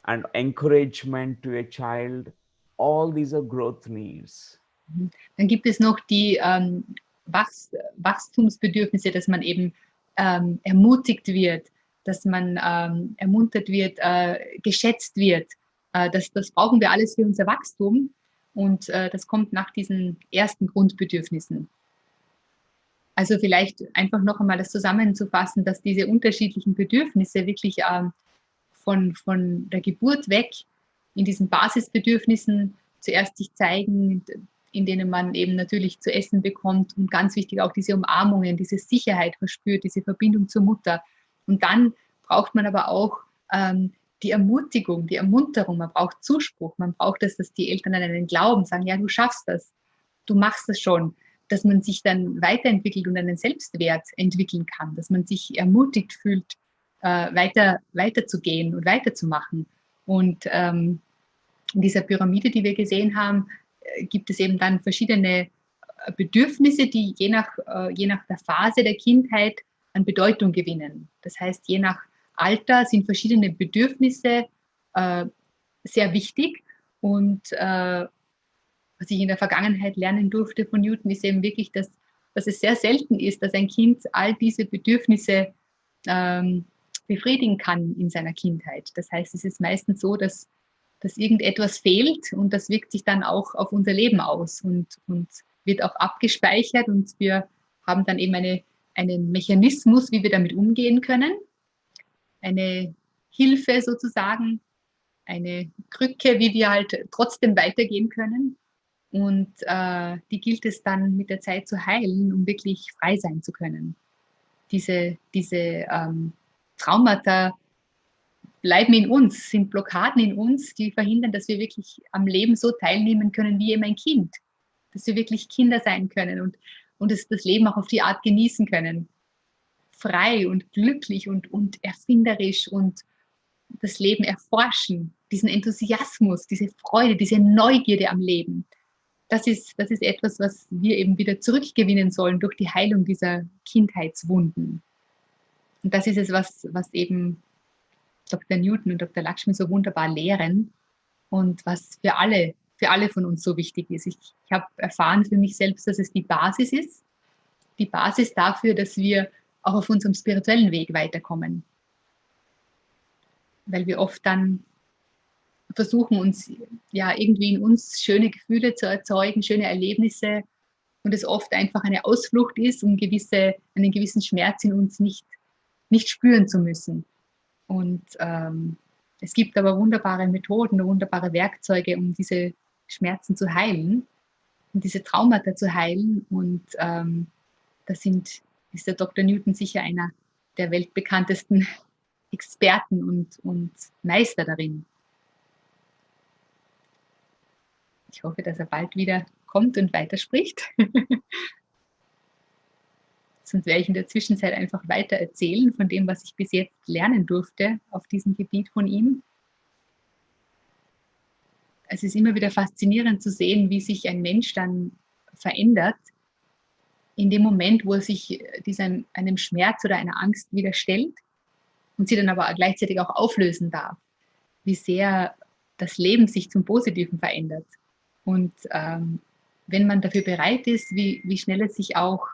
and encouragement to a child. All these are growth needs.
Dann gibt es noch die Wachstumsbedürfnisse, dass man eben ermutigt wird, dass man ermuntert wird, geschätzt wird. Das brauchen wir alles für unser Wachstum und das kommt nach diesen ersten Grundbedürfnissen. Also vielleicht einfach noch einmal das zusammenzufassen, dass diese unterschiedlichen Bedürfnisse wirklich von der Geburt weg in diesen Basisbedürfnissen zuerst sich zeigen, in denen man eben natürlich zu essen bekommt und ganz wichtig auch diese Umarmungen, diese Sicherheit verspürt, diese Verbindung zur Mutter. Und dann braucht man aber auch die Ermutigung, die Ermunterung, man braucht Zuspruch, man braucht das, dass die Eltern an einen glauben, sagen, ja, du schaffst das, du machst das schon, dass man sich dann weiterentwickelt und einen Selbstwert entwickeln kann, dass man sich ermutigt fühlt, weiterzugehen und weiterzumachen. Und in dieser Pyramide, die wir gesehen haben, gibt es eben dann verschiedene Bedürfnisse, die je nach der Phase der Kindheit an Bedeutung gewinnen. Das heißt, je nach Alter sind verschiedene Bedürfnisse sehr wichtig. Und was ich in der Vergangenheit lernen durfte von Newton, ist eben wirklich, dass es sehr selten ist, dass ein Kind all diese Bedürfnisse befriedigen kann in seiner Kindheit. Das heißt, es ist meistens so, dass irgendetwas fehlt und das wirkt sich dann auch auf unser Leben aus und wird auch abgespeichert und wir haben dann eben einen Mechanismus, wie wir damit umgehen können, eine Hilfe sozusagen, eine Krücke, wie wir halt trotzdem weitergehen können und die gilt es dann mit der Zeit zu heilen, um wirklich frei sein zu können. Diese Traumata bleiben in uns, sind Blockaden in uns, die verhindern, dass wir wirklich am Leben so teilnehmen können wie eben ein Kind. Dass wir wirklich Kinder sein können und das Leben auch auf die Art genießen können. Frei und glücklich und erfinderisch und das Leben erforschen. Diesen Enthusiasmus, diese Freude, diese Neugierde am Leben. Das ist etwas, was wir eben wieder zurückgewinnen sollen durch die Heilung dieser Kindheitswunden. Und das ist es, was eben Dr. Newton und Dr. Lakshmi so wunderbar lehren und was für alle von uns so wichtig ist. Ich habe erfahren für mich selbst, dass es die Basis ist. Die Basis dafür, dass wir auch auf unserem spirituellen Weg weiterkommen. Weil wir oft dann versuchen, uns ja irgendwie in uns schöne Gefühle zu erzeugen, schöne Erlebnisse und es oft einfach eine Ausflucht ist, um einen gewissen Schmerz in uns nicht spüren zu müssen. Und es gibt aber wunderbare Methoden, wunderbare Werkzeuge, um diese Schmerzen zu heilen und diese Traumata zu heilen. Und ist der Dr. Newton sicher einer der weltbekanntesten Experten und Meister darin. Ich hoffe, dass er bald wieder kommt und weiterspricht. Sonst werde ich in der Zwischenzeit einfach weiter erzählen von dem, was ich bis jetzt lernen durfte auf diesem Gebiet von ihm. Es ist immer wieder faszinierend zu sehen, wie sich ein Mensch dann verändert, in dem Moment, wo er sich einem Schmerz oder einer Angst widerstellt und sie dann aber gleichzeitig auch auflösen darf. Wie sehr das Leben sich zum Positiven verändert. Und wenn man dafür bereit ist, wie schnell es sich auch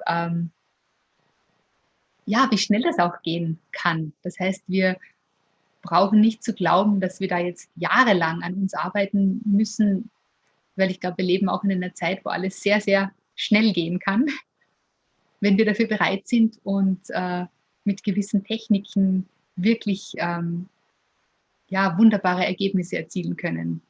wie schnell das auch gehen kann. Das heißt, wir brauchen nicht zu glauben, dass wir da jetzt jahrelang an uns arbeiten müssen, weil ich glaube, wir leben auch in einer Zeit, wo alles sehr, sehr schnell gehen kann, wenn wir dafür bereit sind und mit gewissen Techniken wirklich wunderbare Ergebnisse erzielen können.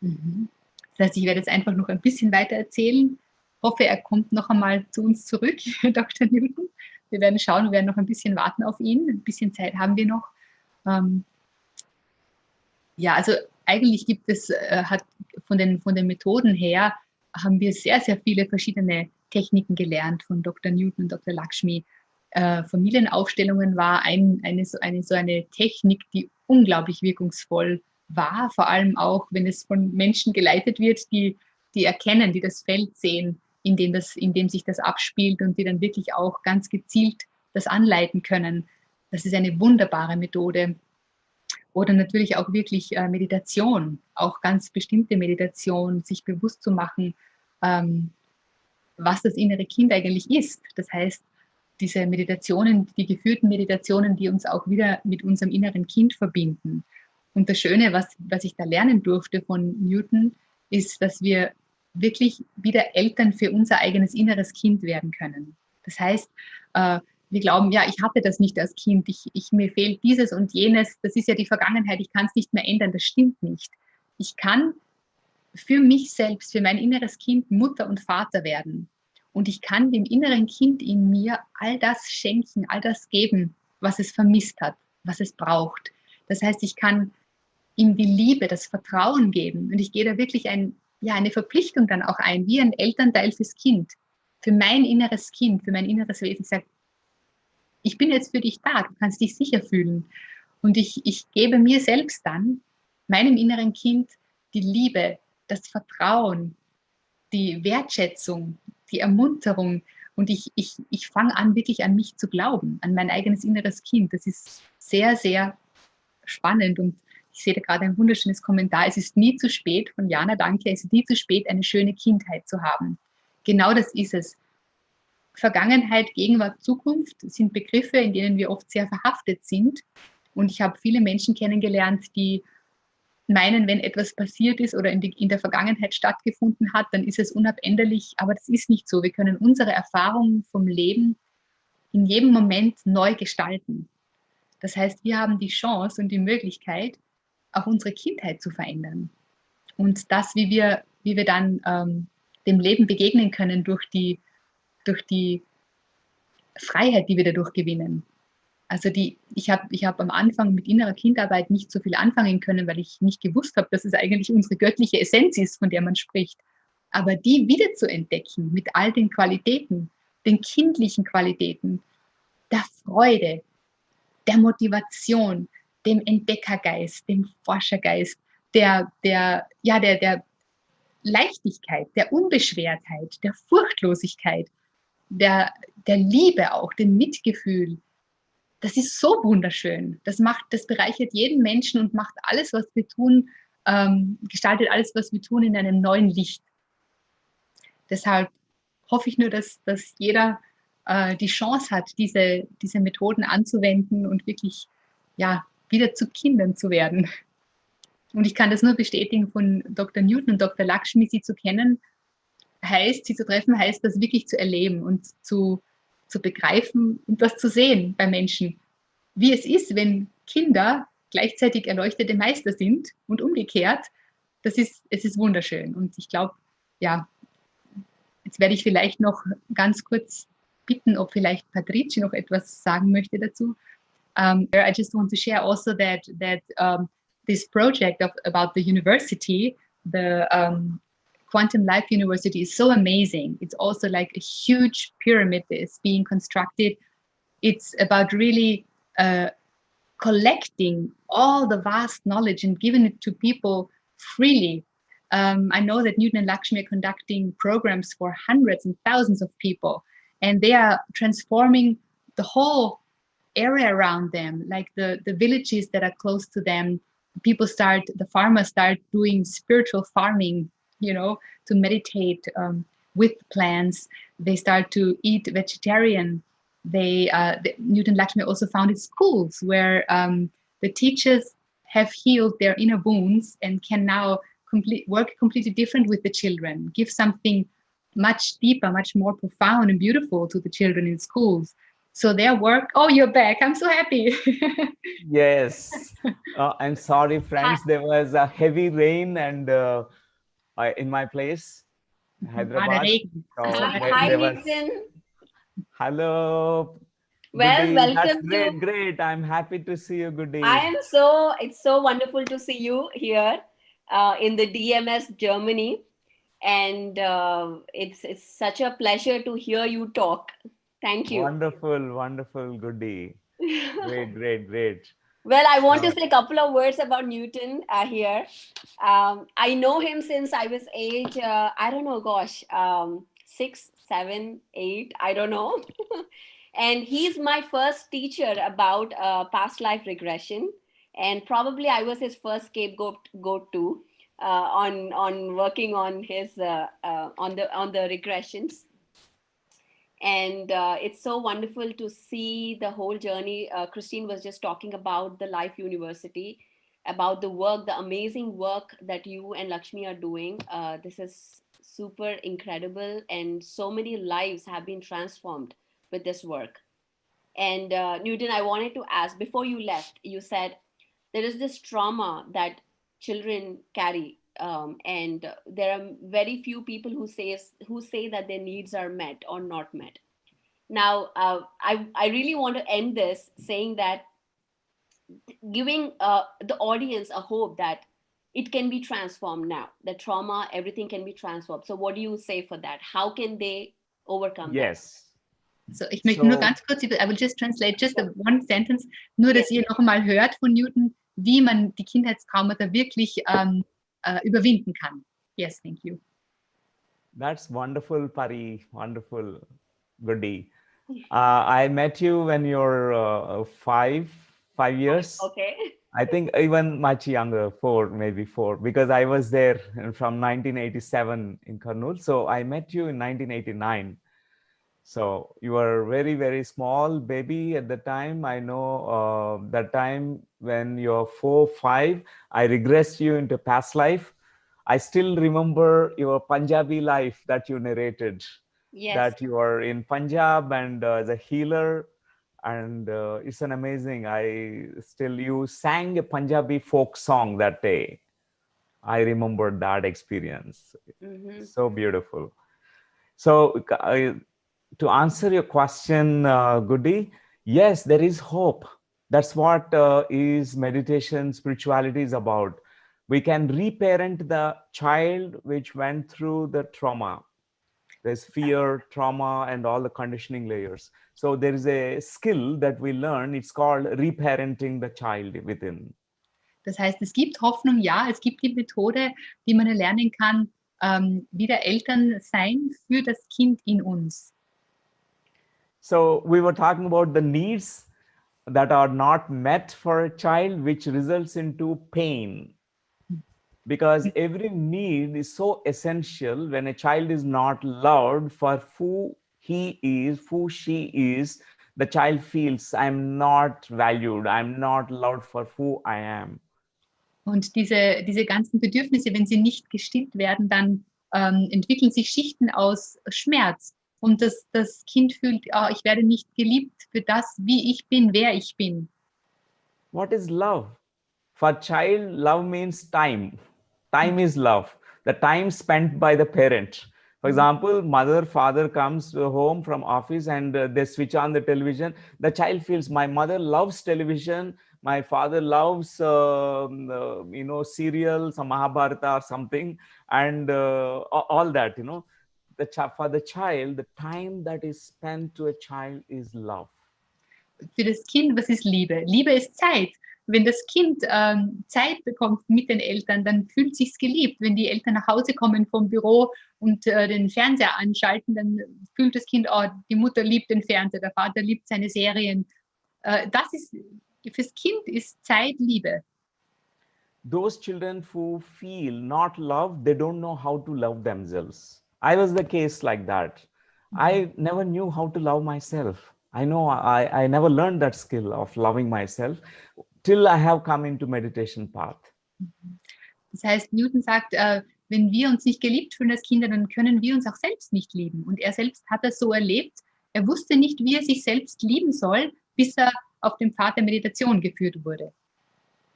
Das heißt, ich werde jetzt einfach noch ein bisschen weiter erzählen. Ich hoffe, er kommt noch einmal zu uns zurück, Dr. Newton. Wir werden schauen, wir werden noch ein bisschen warten auf ihn. Ein bisschen Zeit haben wir noch. Also eigentlich gibt es, von den Methoden her, haben wir sehr, sehr viele verschiedene Techniken gelernt von Dr. Newton und Dr. Lakshmi. Familienaufstellungen war eine Technik, die unglaublich wirkungsvoll war, vor allem auch, wenn es von Menschen geleitet wird, die erkennen, die das Feld sehen, in dem sich das abspielt und die dann wirklich auch ganz gezielt das anleiten können. Das ist eine wunderbare Methode. Oder natürlich auch wirklich Meditation, auch ganz bestimmte Meditation, sich bewusst zu machen, was das innere Kind eigentlich ist. Das heißt, diese Meditationen, die geführten Meditationen, die uns auch wieder mit unserem inneren Kind verbinden. Und das Schöne, was ich da lernen durfte von Newton, ist, dass wir wirklich wieder Eltern für unser eigenes inneres Kind werden können. Das heißt, wir wir glauben, ja, ich hatte das nicht als Kind, mir fehlt dieses und jenes, das ist ja die Vergangenheit, ich kann es nicht mehr ändern, das stimmt nicht. Ich kann für mich selbst, für mein inneres Kind Mutter und Vater werden. Und ich kann dem inneren Kind in mir all das schenken, all das geben, was es vermisst hat, was es braucht. Das heißt, ich kann ihm die Liebe, das Vertrauen geben. Und ich gehe da wirklich eine Verpflichtung dann auch ein, wie ein Elternteil fürs Kind, für mein inneres Kind, für mein inneres Wesen. Ich sage, ich bin jetzt für dich da, du kannst dich sicher fühlen. Und ich gebe mir selbst dann, meinem inneren Kind, die Liebe, das Vertrauen, die Wertschätzung, die Ermunterung. Und ich fange an, wirklich an mich zu glauben, an mein eigenes inneres Kind. Das ist sehr, sehr spannend. Und ich sehe da gerade ein wunderschönes Kommentar. Es ist nie zu spät, von Jana, danke, es ist nie zu spät, eine schöne Kindheit zu haben. Genau das ist es. Vergangenheit, Gegenwart, Zukunft sind Begriffe, in denen wir oft sehr verhaftet sind. Und ich habe viele Menschen kennengelernt, die meinen, wenn etwas passiert ist oder in der Vergangenheit stattgefunden hat, dann ist es unabänderlich. Aber das ist nicht so. Wir können unsere Erfahrungen vom Leben in jedem Moment neu gestalten. Das heißt, wir haben die Chance und die Möglichkeit, auch unsere Kindheit zu verändern. Und das, wie wir dann dem Leben begegnen können durch die Freiheit, die wir dadurch gewinnen. Also ich hab am Anfang mit innerer Kindarbeit nicht so viel anfangen können, weil ich nicht gewusst habe, dass es eigentlich unsere göttliche Essenz ist, von der man spricht. Aber die wieder zu entdecken mit all den Qualitäten, den kindlichen Qualitäten, der Freude, der Motivation, dem Entdeckergeist, dem Forschergeist, der Leichtigkeit, der Unbeschwertheit, der Furchtlosigkeit, der Liebe auch, dem Mitgefühl. Das ist so wunderschön. Das bereichert jeden Menschen und macht alles, was wir tun, gestaltet alles, was wir tun, in einem neuen Licht. Deshalb hoffe ich nur, dass jeder die Chance hat, diese Methoden anzuwenden und wirklich wieder zu Kindern zu werden. Und ich kann das nur bestätigen von Dr. Newton und Dr. Lakshmi, sie zu kennen, sie zu treffen, heißt das wirklich zu erleben und zu begreifen und das zu sehen bei Menschen. Wie es ist, wenn Kinder gleichzeitig erleuchtete Meister sind und umgekehrt, es ist wunderschön. Und ich glaube, jetzt werde ich vielleicht noch ganz kurz bitten, ob vielleicht Patriji noch etwas sagen möchte dazu. I just want to share also that this project about the university, the Quantum Life University, is so amazing. It's also like a huge pyramid that is being constructed. It's about really collecting all the vast knowledge and giving it to people freely. I know that Newton and Lakshmi are conducting programs for hundreds and thousands of people, and they are transforming the whole area around them, like the villages that are close to them. The farmers start doing spiritual farming, to meditate with plants. They start to eat vegetarian. Newton Lakshmi also founded schools where the teachers have healed their inner wounds and can now work completely different with the children, give something much deeper, much more profound and beautiful to the children in schools. So their work, oh, you're back. I'm so happy.
Yes. I'm sorry, friends. There was a heavy rain and in my place, Hyderabad.
Hi, Nitin.
Hello.
Well, welcome.
That's great. I'm happy to see you. Good day.
It's so wonderful to see you here in the DMS Germany. And it's such a pleasure to hear you talk. Thank you.
Wonderful. Good day. Great.
Well, I want to say a couple of words about Newton here. I know him since I was age, 6, 7, 8, I don't know. And he's my first teacher about past life regression. And probably I was his first scapegoat too, on working on his on the regressions. And it's so wonderful to see the whole journey. Christine was just talking about the Life University, about the work, the amazing work that you and Lakshmi are doing. This is super incredible, and so many lives have been transformed with this work. And Newton, I wanted to ask, before you left, you said there is this trauma that children carry, and there are very few people who say that their needs are met or not met. Now, I really want to end this saying that, giving the audience a hope that it can be transformed now. The trauma, everything can be transformed. So what do you say for that? How can they overcome that?
Yes.
So, ich möchte nur
So,
ganz kurz, I will just translate just the one sentence, nur dass
Yes.
ihr noch einmal hört von Newton, wie man die Kindheitstraumata wirklich überwinden kann. Yes, thank you.
that's wonderful, Pari. Wonderful, Goody. I met you when you're 5 years.
Okay.
I think even much younger, maybe four, because I was there from 1987 in Kurnool. So I met you in 1989. So you were very, very small baby at the time. I know that time when you're 4, 5, I regressed you into past life. I still remember your Punjabi life that you narrated,
Yes.
that you are in Punjab and as a healer. And it's an amazing, you sang a Punjabi folk song that day. I remember that experience.
Mm-hmm.
So beautiful. So to answer your question, Goody, yes, there is hope. That's what is meditation, spirituality is about. We can reparent the child which went through the trauma. There's fear, trauma, and all the conditioning layers. So there is a skill that we learn. It's called reparenting the child within.
Das heißt, es gibt Hoffnung, ja, es gibt die Methode, wie man erlernen kann, wieder Eltern sein für das Kind in uns.
So we were talking about the needs that are not met for a child, which results into pain. Because every need is so essential. When a child is not loved for who he is, who she is, the child feels, I'm not valued, I'm not loved for who I am.
Und diese ganzen Bedürfnisse, wenn sie nicht gestillt werden, dann entwickeln sich Schichten aus Schmerz. Und das Kind fühlt, oh, ich werde nicht geliebt für das, wie ich bin, wer ich bin.
What is love? For child, love means time. Time is love. The time spent by the parent. For example, mother, father comes home from office and they switch on the television. The child feels, my mother loves television. My father loves, serial, some Mahabharata or something, and all that, for the child, the time that is spent to a child is love.
Für das Kind, was ist Liebe? Liebe ist Zeit. Wenn das Kind Zeit bekommt mit den Eltern, dann fühlt es sich geliebt. Wenn die Eltern nach Hause kommen vom Büro und den Fernseher anschalten, dann fühlt das Kind, oh, die Mutter liebt den Fernseher, der Vater liebt seine Serien. Fürs Kind ist Zeit Liebe.
Those children who feel not loved, they don't know how to love themselves. I was the case like that. I never knew how to love myself. I know I never learned that skill of loving myself till I have come into meditation path.
Das heißt, Newton sagt, wenn wir uns nicht geliebt fühlen als Kinder, dann können wir uns auch selbst nicht lieben. Und er selbst hat das so erlebt. Er wusste nicht, wie er sich selbst lieben soll, bis er auf dem Pfad der Meditation geführt wurde.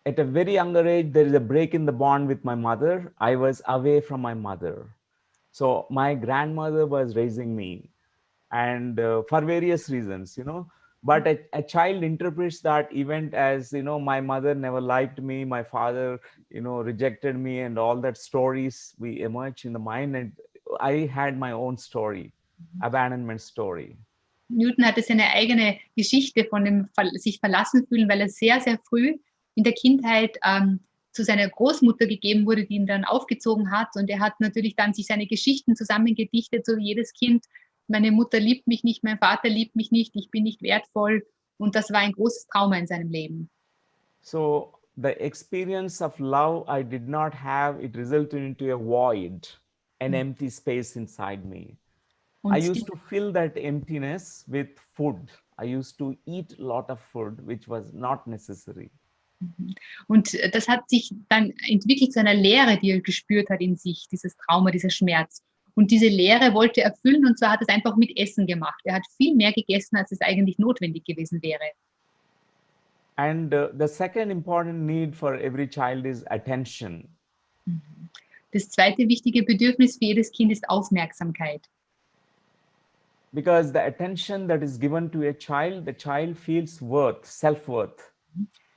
At a very younger age, there is a break in the bond with my mother. I was away from my mother. So my grandmother was raising me, and for various reasons, but a child interprets that event as, my mother never liked me, my father, rejected me, and all that stories we emerge in the mind. And I had my own story, abandonment story.
Newton hatte seine eigene Geschichte von dem sich verlassen fühlen, weil er sehr, sehr früh in der Kindheit zu seiner Großmutter gegeben wurde, die ihn dann aufgezogen hat. Und er hat natürlich dann sich seine Geschichten zusammengedichtet, so wie jedes Kind. Meine Mutter liebt mich nicht, mein Vater liebt mich nicht, ich bin nicht wertvoll. Und das war ein großes Trauma in seinem Leben.
So the experience of love I did not have, it resulted into a void, an empty space inside me.
Und
I used to fill that emptiness with food. I used to eat a lot of food, which was not necessary.
Und das hat sich dann entwickelt zu einer Leere, die er gespürt hat in sich, dieses Trauma, dieser Schmerz. Und diese Leere wollte er füllen und zwar hat es einfach mit Essen gemacht. Er hat viel mehr gegessen, als es eigentlich notwendig gewesen wäre.
And the second important need for every child is attention.
Das zweite wichtige Bedürfnis für jedes Kind ist Aufmerksamkeit.
Because the attention that is given to a child, the child feels worth, self-worth.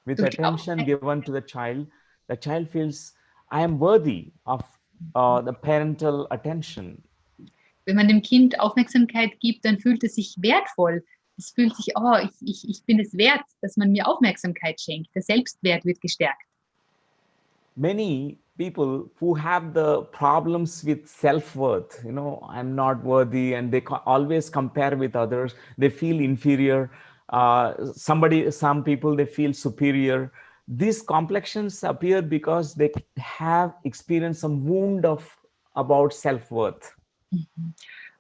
With
Durch die
attention given to the child feels, I am worthy of the parental attention.
Wenn man dem Kind Aufmerksamkeit gibt, dann fühlt es sich wertvoll. Es fühlt sich, oh, ich bin es wert, dass man mir Aufmerksamkeit schenkt. Der Selbstwert wird gestärkt.
Many people who have the problems with self-worth, you know, I'm not worthy, and they always compare with others. They feel inferior. Some people, they feel superior. These complexions appear because they have experienced some wound about self-worth.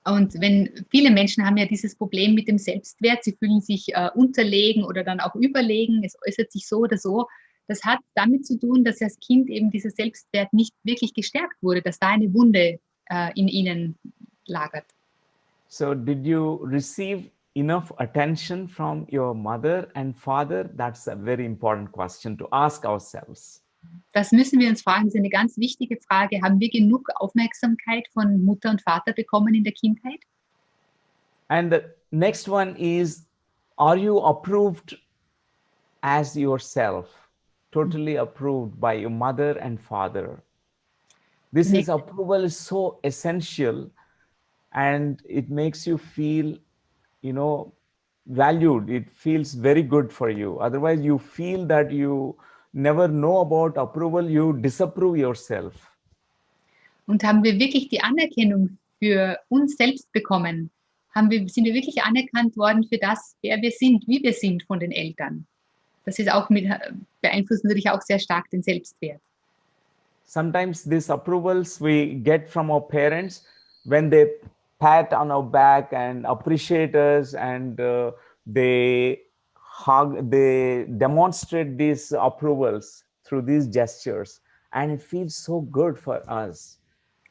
Und wenn viele Menschen haben ja dieses Problem mit dem Selbstwert, sie fühlen sich unterlegen oder dann auch überlegen, es äußert sich so oder so. Das hat damit zu tun, dass als Kind eben dieser Selbstwert nicht wirklich gestärkt wurde, dass da eine Wunde in ihnen lagert.
So did you receive enough attention from your mother and father? That's a very important question to ask ourselves.
Das müssen wir uns fragen, das ist eine ganz wichtige Frage. Haben wir genug Aufmerksamkeit von Mutter und Vater bekommen in der Kindheit?
And the next one is, are you approved as yourself? Totally approved by your mother and father. This is approval is so essential, and it makes you feel, you know, valued. It feels very good for you. Otherwise, you feel that you never know about approval, you disapprove yourself.
Und haben wir wirklich die Anerkennung für uns selbst bekommen? Sind wir wirklich anerkannt worden für das, wer wir sind, wie wir sind von den Eltern? Das ist auch beeinflusst natürlich auch sehr stark den Selbstwert.
Sometimes these approvals we get from our parents when they pat on our back and appreciate us, and they demonstrate these approvals through these gestures, and it feels so good for us.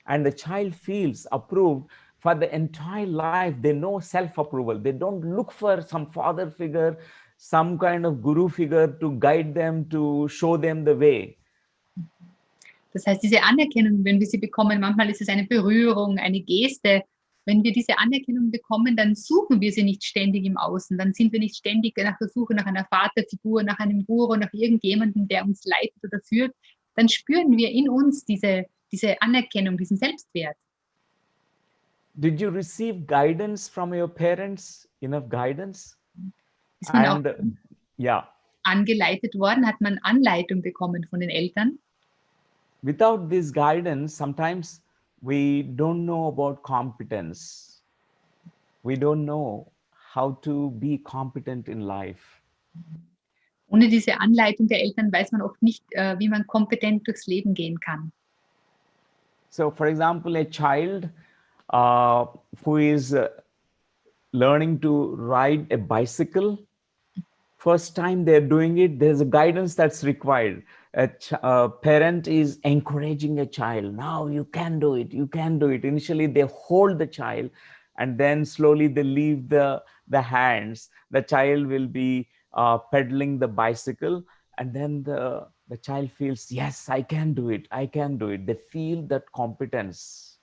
And the child feels approved for the entire life. They know self-approval. They don't look for some father figure, some kind of guru figure to guide them, to show them the way.
Das heißt, diese Anerkennung, wenn wir sie bekommen, manchmal ist es eine Berührung, eine Geste. Wenn wir diese Anerkennung bekommen, dann suchen wir sie nicht ständig im Außen. Dann sind wir nicht ständig nach der Suche nach einer Vaterfigur, nach einem Guru, nach irgendjemandem, der uns leitet oder führt. Dann spüren wir in uns diese Anerkennung, diesen Selbstwert.
Did you receive guidance from your parents? Enough guidance?
Ist man auch
yeah.
angeleitet worden? Hat man Anleitung bekommen von den Eltern?
Without this guidance, sometimes we don't know about competence. We don't know how to be competent in life.
Ohne diese Anleitung der Eltern weiß man oft nicht, wie man kompetent durchs Leben gehen kann.
So, for example, a child who is learning to ride a bicycle, first time they're doing it, there's a guidance that's required. A parent is encouraging a child. Now you can do it. You can do it. Initially, they hold the child, and then slowly they leave the hands. The child will be pedaling the bicycle, and then the child feels, yes, I can do it. I can do it. They feel that competence.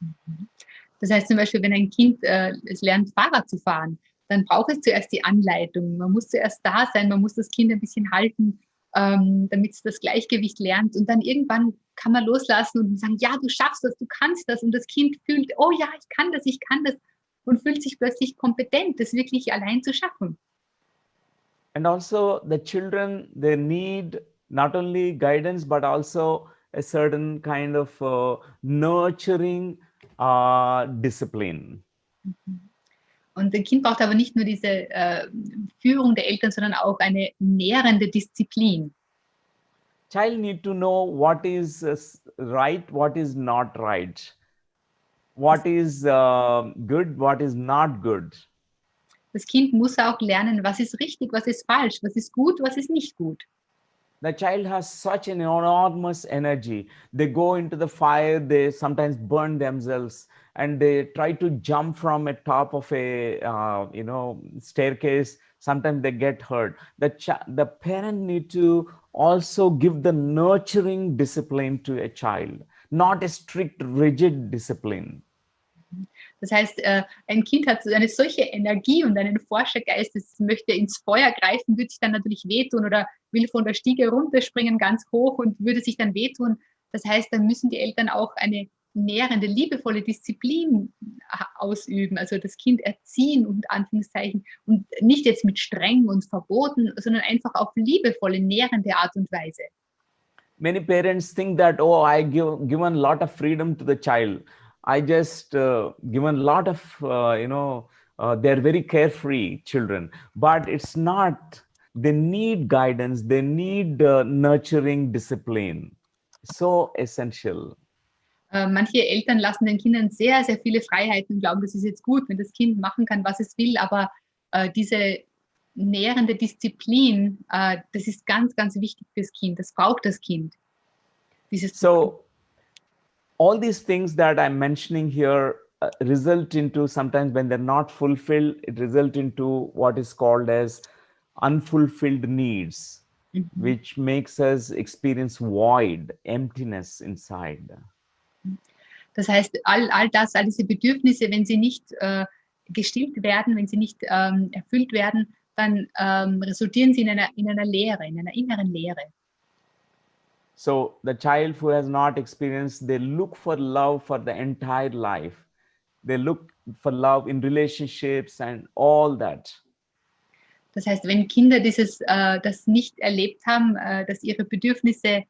Das heißt zum Beispiel, wenn ein Kind es lernt, Fahrrad zu fahren, dann braucht es zuerst die Anleitung. Man muss zuerst da sein, man muss das Kind ein bisschen halten, damit es das Gleichgewicht lernt. Und dann irgendwann kann man loslassen und sagen, ja, du schaffst das, du kannst das. Und das Kind fühlt, oh ja, ich kann das. Und fühlt sich plötzlich kompetent, das wirklich allein zu schaffen.
And also the children, they need not only guidance, but also a certain kind of nurturing discipline.
Und ein Kind braucht aber nicht nur diese Führung der Eltern, sondern auch eine nährende Disziplin.
Child need to know what is right, what is not right, what is good, what is not good.
Das Kind muss auch lernen, was ist richtig, was ist falsch, was ist gut, was ist nicht gut.
The child has such an enormous energy. They go into the fire, they sometimes burn themselves, and they try to jump from a top of a staircase. Sometimes they get hurt. The parent need to also give the nurturing discipline to a child, not a strict, rigid discipline.
Das heißt, ein Kind hat so eine solche Energie und einen Forschergeist, das möchte ins Feuer greifen, würde sich dann natürlich wehtun oder will von der Stiege runterspringen ganz hoch und würde sich dann wehtun. Das heißt, dann müssen die Eltern auch eine nährende, liebevolle Disziplin ausüben, also das Kind erziehen, unter Anführungszeichen, und nicht jetzt mit streng und verboten, sondern einfach auf liebevolle, nährende Art und Weise.
Many parents think that, oh, I given a lot of freedom to the child. I just given a lot of, they're very carefree children, but it's not. They need guidance. They need nurturing discipline. So essential.
Manche Eltern lassen den Kindern sehr, sehr viele Freiheiten und glauben, das ist jetzt gut, wenn das Kind machen kann, was es will, aber diese nährende Disziplin, das ist ganz, ganz wichtig fürs Kind. Das braucht das Kind.
So all these things that I'm mentioning here result into, sometimes when they're not fulfilled, it result into what is called as unfulfilled needs, which makes us experience void, emptiness inside.
Das heißt, all diese Bedürfnisse, wenn sie nicht gestillt werden, wenn sie nicht erfüllt werden, dann resultieren sie in einer Leere, in einer inneren Leere.
So the child who has not experienced, they look for love for the entire life. They look for love in relationships and all that.
Das heißt, wenn Kinder das nicht erlebt haben, dass ihre Bedürfnisse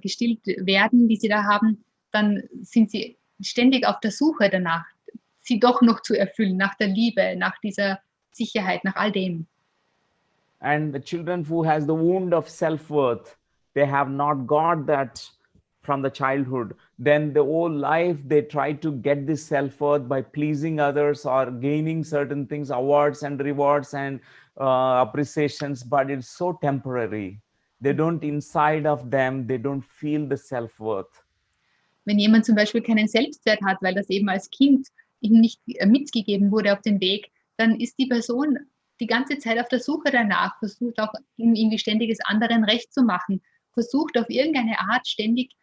gestillt werden, die sie da haben, dann sind sie ständig auf der Suche danach, sie doch noch zu erfüllen, nach der Liebe, nach dieser Sicherheit, nach all dem.
And the children who has the wound of self-worth, they have not got that from the childhood. Then the whole life, they try to get this self-worth by pleasing others or gaining certain things, awards and rewards and appreciations, but it's so temporary. They don't, inside of them, they don't feel the self-worth.
Wenn jemand zum Beispiel keinen Selbstwert hat, weil das eben als Kind ihm nicht mitgegeben wurde auf den Weg, dann ist die Person die ganze Zeit auf der Suche danach, versucht auch irgendwie ständiges anderen recht zu machen, versucht auf irgendeine Art ständig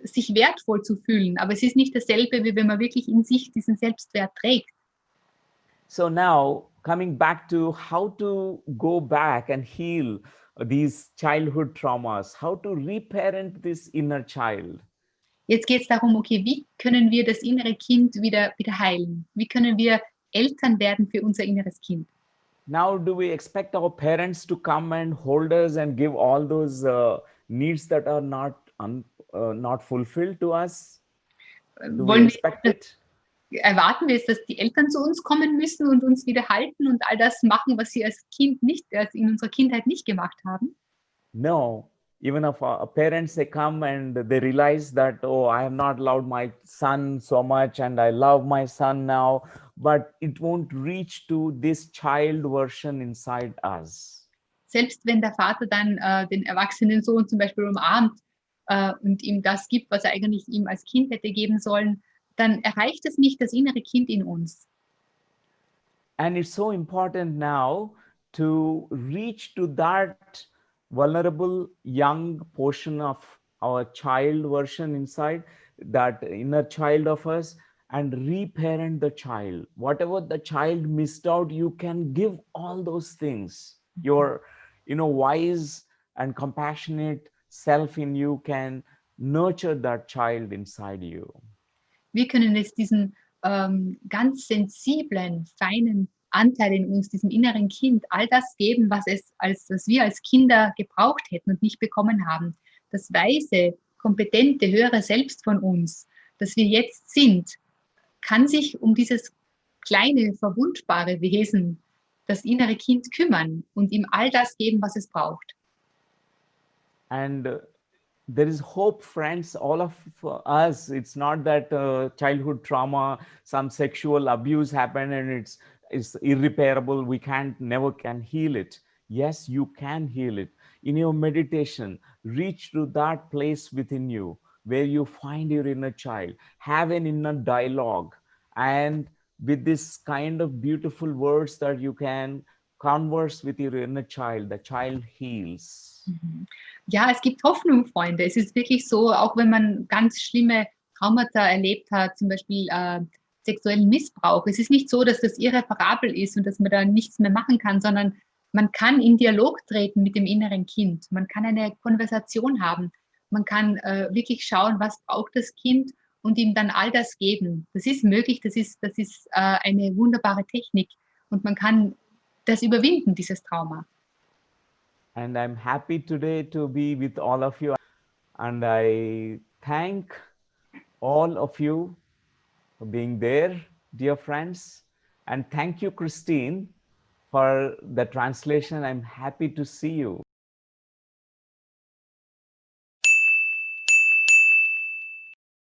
sich wertvoll zu fühlen. Aber es ist nicht dasselbe, wie wenn man wirklich in sich diesen Selbstwert trägt.
So now, coming back to how to go back and heal these childhood traumas, how to reparent this inner child.
Jetzt geht es darum, okay, wie können wir das innere Kind wieder heilen? Wie können wir Eltern werden für unser inneres Kind?
Now, do we expect our parents to come and hold us and give all those needs that are not fulfilled to us? Do we expect it?
Erwarten wir es, dass die Eltern zu uns kommen müssen und uns wieder halten und all das machen, was sie als Kind in unserer Kindheit nicht gemacht haben?
No. Even if our parents, they come and they realize that, oh, I have not loved my son so much and I love my son now, but it won't reach to this child version inside us.
Selbst wenn der Vater dann den erwachsenen Sohn zum Beispiel umarmt und ihm das gibt, was er eigentlich ihm als Kind hätte geben sollen, dann erreicht es nicht das innere Kind in uns.
And it's so important now to reach to that vulnerable young portion of our child version inside, that inner child of us, and reparent the child. Whatever the child missed out, you can give all those things. Your wise and compassionate self in you can nurture that child inside you.
Wir können es diesen ganz sensiblen, feinen Anteil in uns, diesem inneren Kind, all das geben, was wir als Kinder gebraucht hätten und nicht bekommen haben. Das weise, kompetente, höhere Selbst von uns, das wir jetzt sind, kann sich um dieses kleine, verwundbare Wesen, das innere Kind, kümmern und ihm all das geben, was es braucht.
And there is hope, friends, all of us. It's not that childhood trauma, some sexual abuse happened and it's irreparable. We never can heal it. Yes, you can heal it. in your meditation, reach to that place within you where you find your inner child, have an inner dialogue, and with this kind of beautiful words that you can converse with your inner child, the child heals.
Ja, es gibt Hoffnung, Freunde. Es ist wirklich so, auch wenn man ganz schlimme Traumata erlebt hat, zum Beispiel sexuellen Missbrauch. Es ist nicht so, dass das irreparabel ist und dass man da nichts mehr machen kann, sondern man kann in Dialog treten mit dem inneren Kind. Man kann eine Konversation haben. Man kann wirklich schauen, was braucht das Kind und ihm dann all das geben. Das ist möglich, das ist eine wunderbare Technik und man kann das überwinden, dieses Trauma.
And I'm happy today to be with all of you. And I thank all of you for being there, dear friends. And thank you, Christine, for the translation. I'm happy to see you.